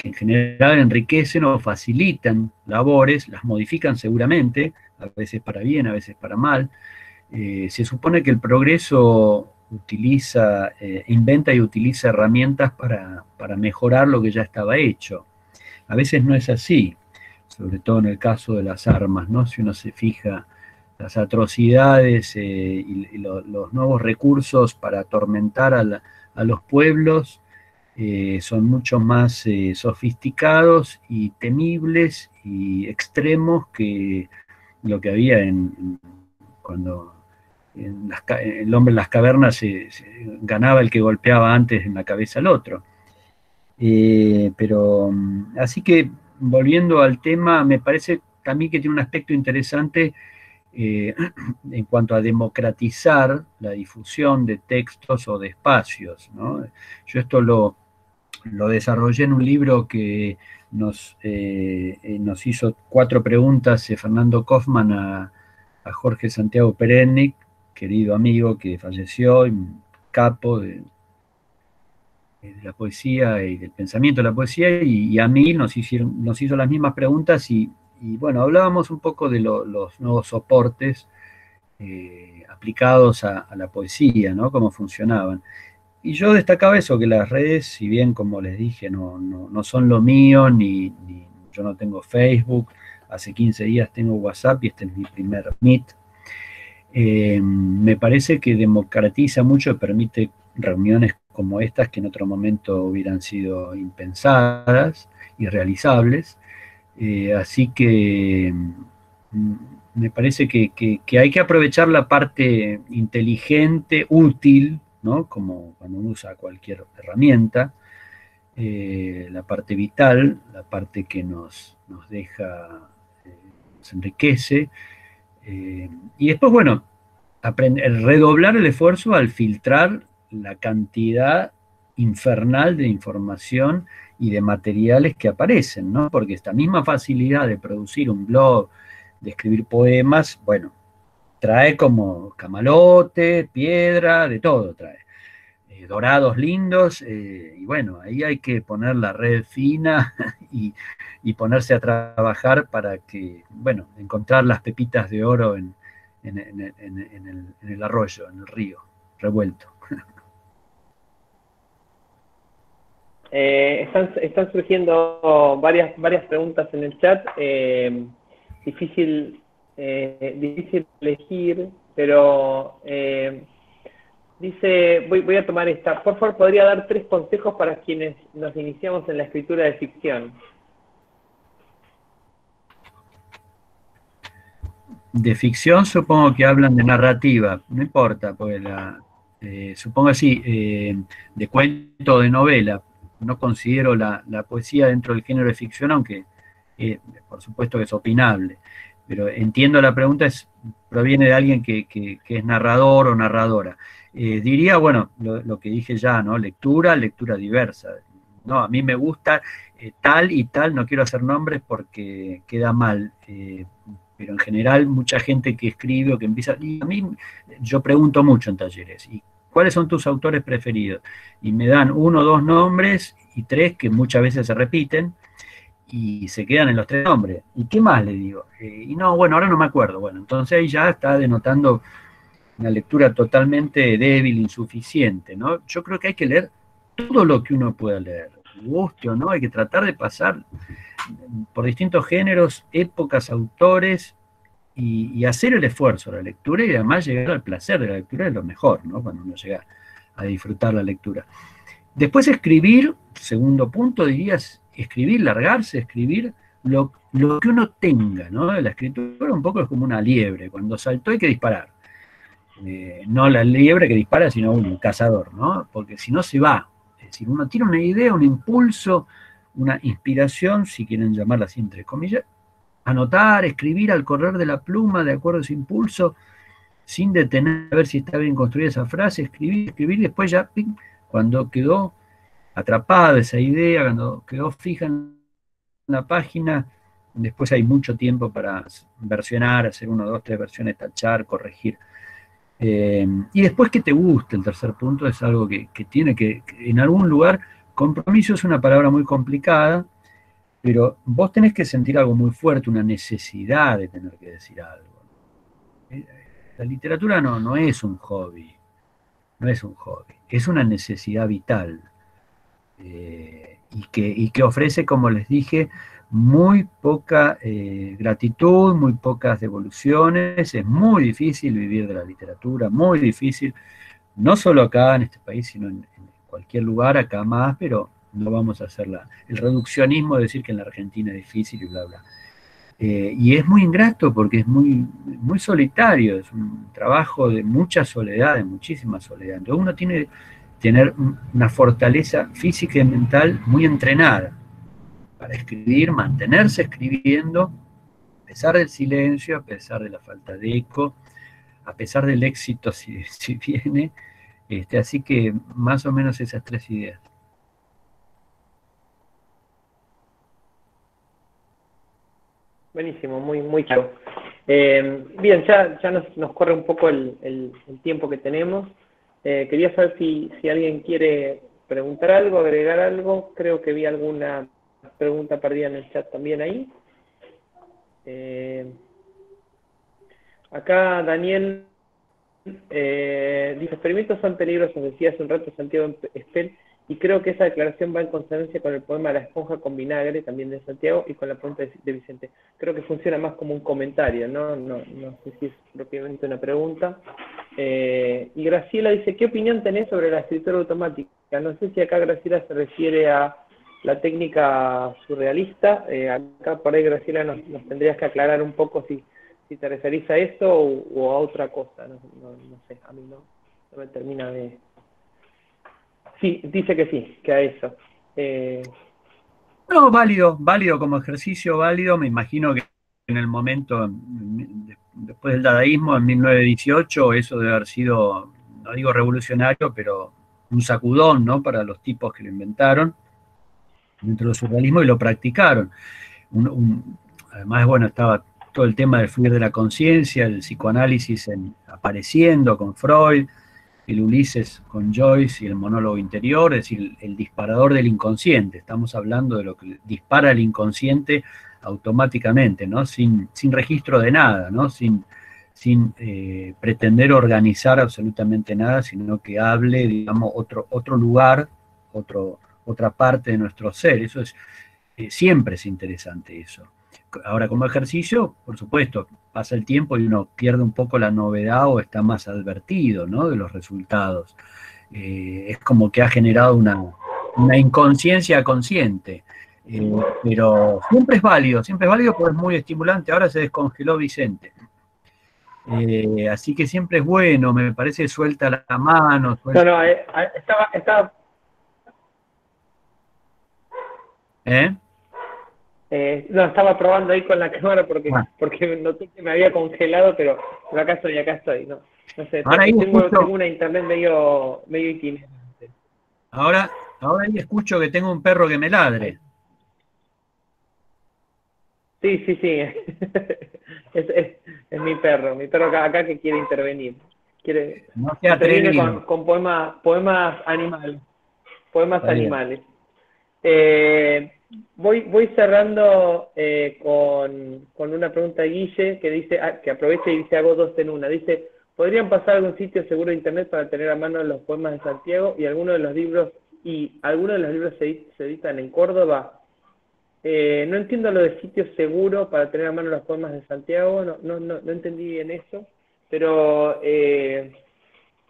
en general enriquecen o facilitan labores, las modifican seguramente, a veces para bien, a veces para mal. Se supone que el progreso inventa y utiliza herramientas para mejorar lo que ya estaba hecho. A veces no es así, sobre todo en el caso de las armas, ¿no? Si uno se fija, las atrocidades y los nuevos recursos para atormentar a los pueblos son mucho más sofisticados y temibles y extremos que lo que había cuando el hombre en las cavernas ganaba el que golpeaba antes en la cabeza al otro. Pero así que, volviendo al tema, me parece también que tiene un aspecto interesante en cuanto a democratizar la difusión de textos o de espacios, ¿no? Yo esto lo desarrollé en un libro que nos hizo 4 preguntas Fernando Kaufman a Jorge Santiago Perennik, querido amigo que falleció, un capo de la poesía y del pensamiento de la poesía, y a mí nos hizo las mismas preguntas y bueno, hablábamos un poco de los nuevos soportes aplicados a la poesía, ¿no? Cómo funcionaban. Y yo destacaba eso, que las redes, si bien como les dije, no son lo mío, ni yo no tengo Facebook, hace 15 días tengo WhatsApp y este es mi primer Meet, me parece que democratiza mucho y permite reuniones como estas que en otro momento hubieran sido impensadas, irrealizables. Así que me parece que hay que aprovechar la parte inteligente, útil, ¿no? Como cuando uno usa cualquier herramienta, la parte vital, la parte que nos deja, nos enriquece, y después, bueno, redoblar el esfuerzo al filtrar la cantidad infernal de información y de materiales que aparecen, ¿no? Porque esta misma facilidad de producir un blog, de escribir poemas, bueno, trae como camalote, piedra, de todo trae. Dorados lindos, y bueno, ahí hay que poner la red fina y ponerse a trabajar para que, bueno, encontrar las pepitas de oro en el arroyo, en el río, revuelto. Están surgiendo varias preguntas en el chat. Difícil elegir, pero dice, voy a tomar esta. Por favor, ¿podría dar 3 consejos para quienes nos iniciamos en la escritura de ficción? De ficción supongo que hablan de narrativa, no importa, porque supongo así, de cuento o de novela. No considero la poesía dentro del género de ficción, aunque por supuesto que es opinable. Pero entiendo la pregunta, proviene de alguien que es narrador o narradora. Diría, bueno, lo que dije ya, ¿no? Lectura diversa. No, a mí me gusta tal y tal, no quiero hacer nombres porque queda mal. Pero en general mucha gente que escribe o que empieza, y a mí yo pregunto mucho en talleres, ¿y cuáles son tus autores preferidos? Y me dan 1 o 2 nombres y 3 que muchas veces se repiten y se quedan en los 3 nombres. ¿Y qué más le digo? Y no, bueno, ahora no me acuerdo. Bueno, entonces ahí ya está denotando una lectura totalmente débil, insuficiente, ¿no? Yo creo que hay que leer todo lo que uno pueda leer, guste o no, hay que tratar de pasar por distintos géneros, épocas, autores, y hacer el esfuerzo de la lectura y además llegar al placer de la lectura es lo mejor, ¿no? Cuando uno llega a disfrutar la lectura. Después escribir, segundo punto, dirías, escribir, largarse, escribir lo que uno tenga, ¿no? La escritura un poco es como una liebre, cuando saltó hay que disparar. No la liebre que dispara, sino un cazador, ¿no? Porque si no se va. Es decir, uno tiene una idea, un impulso, una inspiración, si quieren llamarla así entre comillas, anotar, escribir al correr de la pluma, de acuerdo a ese impulso, sin detener a ver si está bien construida esa frase, escribir, y después ya, ¡ping!, cuando quedó atrapada esa idea, cuando quedó fija en la página, después hay mucho tiempo para versionar, hacer 1, 2, 3 versiones, tachar, corregir. Y después que te guste, el tercer punto es algo que tiene que, en algún lugar, compromiso es una palabra muy complicada, pero vos tenés que sentir algo muy fuerte, una necesidad de tener que decir algo. La literatura no es un hobby, no es un hobby, es una necesidad vital, y que ofrece, como les dije, muy poca gratitud, muy pocas devoluciones. Es muy difícil vivir de la literatura, muy difícil, no solo acá en este país, sino en cualquier lugar, acá más, pero no vamos a hacer el reduccionismo de decir que en la Argentina es difícil y bla, bla. Y es muy ingrato porque es muy solitario, es un trabajo de mucha soledad, de muchísima soledad. Entonces uno tiene que tener una fortaleza física y mental muy entrenada para escribir, mantenerse escribiendo, a pesar del silencio, a pesar de la falta de eco, a pesar del éxito si viene. Así que más o menos esas 3 ideas. Buenísimo, muy claro. Bien, ya nos corre un poco el tiempo que tenemos. Quería saber si alguien quiere preguntar algo, agregar algo. Creo que vi alguna pregunta perdida en el chat también ahí. Acá Daniel dice, experimentos son peligrosos, decía hace un rato Santiago Espel, y creo que esa declaración va en consonancia con el poema La esponja con vinagre, también de Santiago, y con la pregunta de Vicente. Creo que funciona más como un comentario, no sé si es propiamente una pregunta. Y Graciela dice, ¿qué opinión tenés sobre la escritura automática? No sé si acá Graciela se refiere a la técnica surrealista. Acá por ahí, Graciela, nos tendrías que aclarar un poco si si te referís a esto o a otra cosa, no sé, a mí no me termina de... Sí, dice que sí, que a eso. No, válido, válido como ejercicio, válido. Me imagino que en el momento, después del dadaísmo, en 1918, eso debe haber sido, no digo revolucionario, pero un sacudón, ¿no? Para los tipos que lo inventaron dentro del surrealismo y lo practicaron. Además, bueno, estaba todo el tema del fluir de la conciencia, el psicoanálisis apareciendo con Freud, el Ulises con Joyce y el monólogo interior, es decir, el disparador del inconsciente. Estamos hablando de lo que dispara el inconsciente automáticamente, ¿no? Sin registro de nada, ¿no? Sin pretender organizar absolutamente nada, sino que hable, digamos, otro lugar, otra parte de nuestro ser. Eso es, siempre es interesante eso. Ahora, como ejercicio, por supuesto, pasa el tiempo y uno pierde un poco la novedad o está más advertido, ¿no? De los resultados. Es como que ha generado una inconsciencia consciente. Pero siempre es válido porque es muy estimulante. Ahora se descongeló Vicente. Así que siempre es bueno, me parece, suelta la mano. Suelta... No, estaba ¿Eh? no, estaba probando ahí con la cámara Ah, porque noté que me había congelado, pero acá estoy, no sé, ahora ahí tengo escucho, una internet medio itinerante. ahora ahí escucho que tengo un perro que me ladre. Sí, es mi perro acá que quiere intervenir. No se ha Interviene atrevido. con poemas animales, poemas Está bien. animales. Eh, voy cerrando con una pregunta de Guille que dice, que aprovecha y dice, hago dos en una. Dice, ¿podrían pasar a algún sitio seguro de internet para tener a mano los poemas de Santiago y algunos de los libros se editan en Córdoba? No entiendo lo de sitio seguro para tener a mano los poemas de Santiago, no entendí bien eso, pero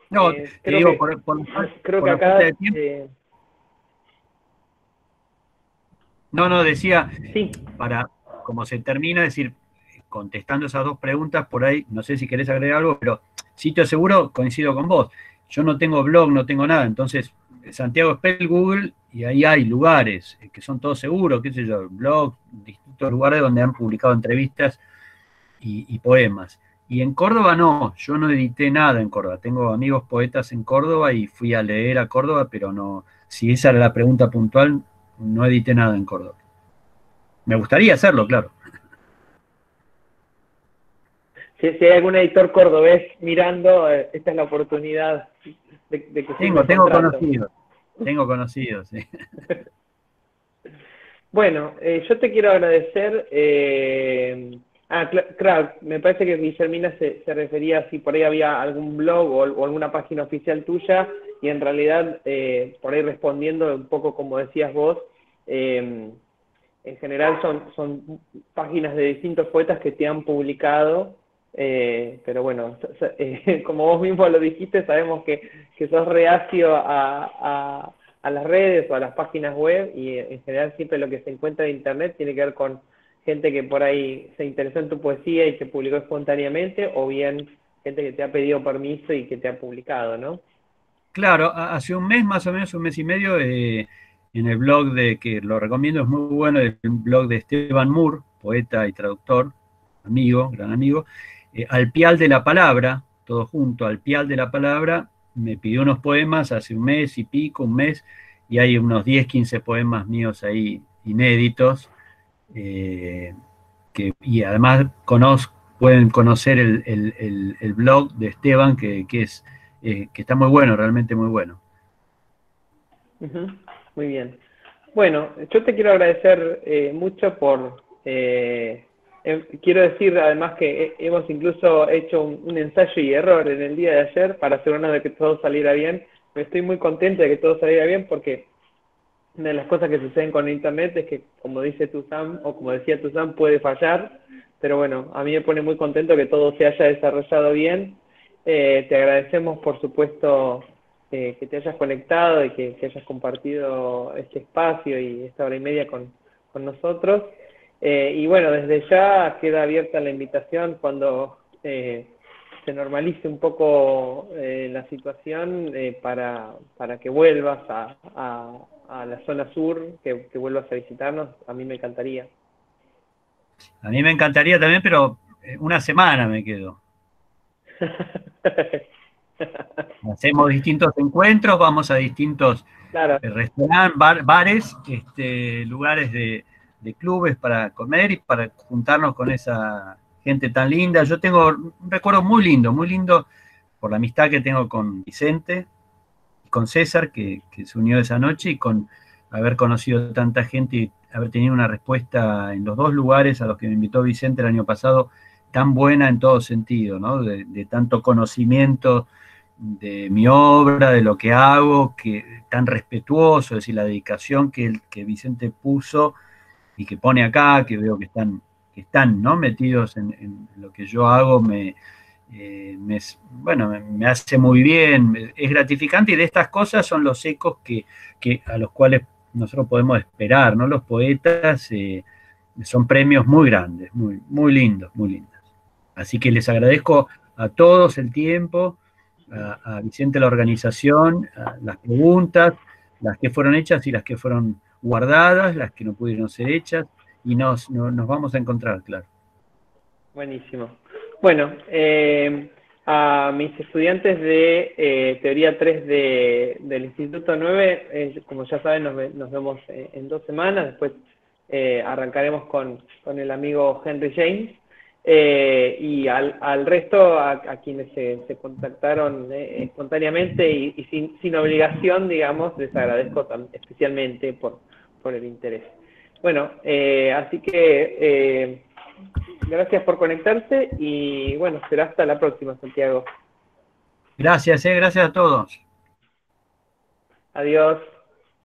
No, te creo digo, que creo por que la falta acá de tiempo. No, no, decía, sí. para, como se termina, es decir, contestando esas dos preguntas, por ahí, no sé si querés agregar algo, pero sitio seguro, coincido con vos. Yo no tengo blog, no tengo nada, entonces Santiago Spell Google y ahí hay lugares que son todos seguros, qué sé yo, blogs, distintos lugares donde han publicado entrevistas y poemas. Y en Córdoba no, yo no edité nada en Córdoba. Tengo amigos poetas en Córdoba y fui a leer a Córdoba, pero no, si esa era la pregunta puntual, no edité nada en Córdoba. Me gustaría hacerlo, claro. Si hay algún editor cordobés mirando, esta es la oportunidad de que firme Tengo contrato. conocidos, tengo conocidos, sí. Bueno, yo te quiero agradecer. Claro, me parece que Guillermina se refería a si por ahí había algún blog o alguna página oficial tuya, y en realidad, por ahí respondiendo un poco como decías vos, en general son páginas de distintos poetas que te han publicado, pero bueno, como vos mismo lo dijiste, sabemos que sos reacio a las redes o a las páginas web, y en general siempre lo que se encuentra en internet tiene que ver con gente que por ahí se interesó en tu poesía y se publicó espontáneamente, o bien gente que te ha pedido permiso y que te ha publicado, ¿no? Claro, hace un mes, más o menos un mes y medio, en el blog que lo recomiendo, es muy bueno, el blog de Esteban Moore, poeta y traductor, amigo, gran amigo, Al Pial de la Palabra, todo junto, Al Pial de la Palabra, me pidió unos poemas hace un mes y pico, un mes, y hay unos 10, 15 poemas míos ahí inéditos, eh, y además pueden conocer el blog de Esteban, que está muy bueno, realmente muy bueno. Ujú. Muy bien. Bueno, yo te quiero agradecer mucho quiero decir además que hemos incluso hecho un ensayo y error en el día de ayer para asegurarnos de que todo saliera bien. Estoy muy contento de que todo saliera bien, porque una de las cosas que suceden con Internet es que, como dice Tuzán, o como decía Tuzán, puede fallar, pero bueno, a mí me pone muy contento que todo se haya desarrollado bien. Te agradecemos, por supuesto, que te hayas conectado y que hayas compartido este espacio y esta hora y media con nosotros. Y bueno, desde ya queda abierta la invitación cuando se normalice un poco la situación para que vuelvas a la zona sur, que vuelvas a visitarnos. A mí me encantaría. A mí me encantaría también, pero una semana me quedo. Hacemos distintos encuentros, vamos a distintos Claro, restaurantes, bares, lugares de clubes para comer y para juntarnos con esa gente tan linda. Yo tengo un recuerdo muy lindo por la amistad que tengo con Vicente y con César, que se unió esa noche, y con haber conocido tanta gente y haber tenido una respuesta en los dos lugares a los que me invitó Vicente el año pasado, tan buena en todo sentido, ¿no? De tanto conocimiento de mi obra, de lo que hago, tan respetuoso, es decir, la dedicación que Vicente puso y que pone acá, que veo que están, ¿no? Metidos en lo que yo hago, bueno, me hace muy bien, es gratificante, y de estas cosas son los ecos a los cuales nosotros podemos esperar, ¿no? Los poetas son premios muy grandes, muy lindos, muy lindos. Así que les agradezco a todos el tiempo, a Vicente la organización, las preguntas, las que fueron hechas y las que fueron guardadas, las que no pudieron ser hechas, y nos vamos a encontrar, claro. buenísimo. Bueno, a mis estudiantes de Teoría 3 del Instituto 9, como ya saben, nos vemos en 2 semanas. Después arrancaremos con el amigo Henry James. Y al resto, a quienes se contactaron espontáneamente y sin obligación, digamos, les agradezco especialmente por el interés. Bueno, así que gracias por conectarse y bueno, será hasta la próxima, Santiago. Gracias a todos. Adiós.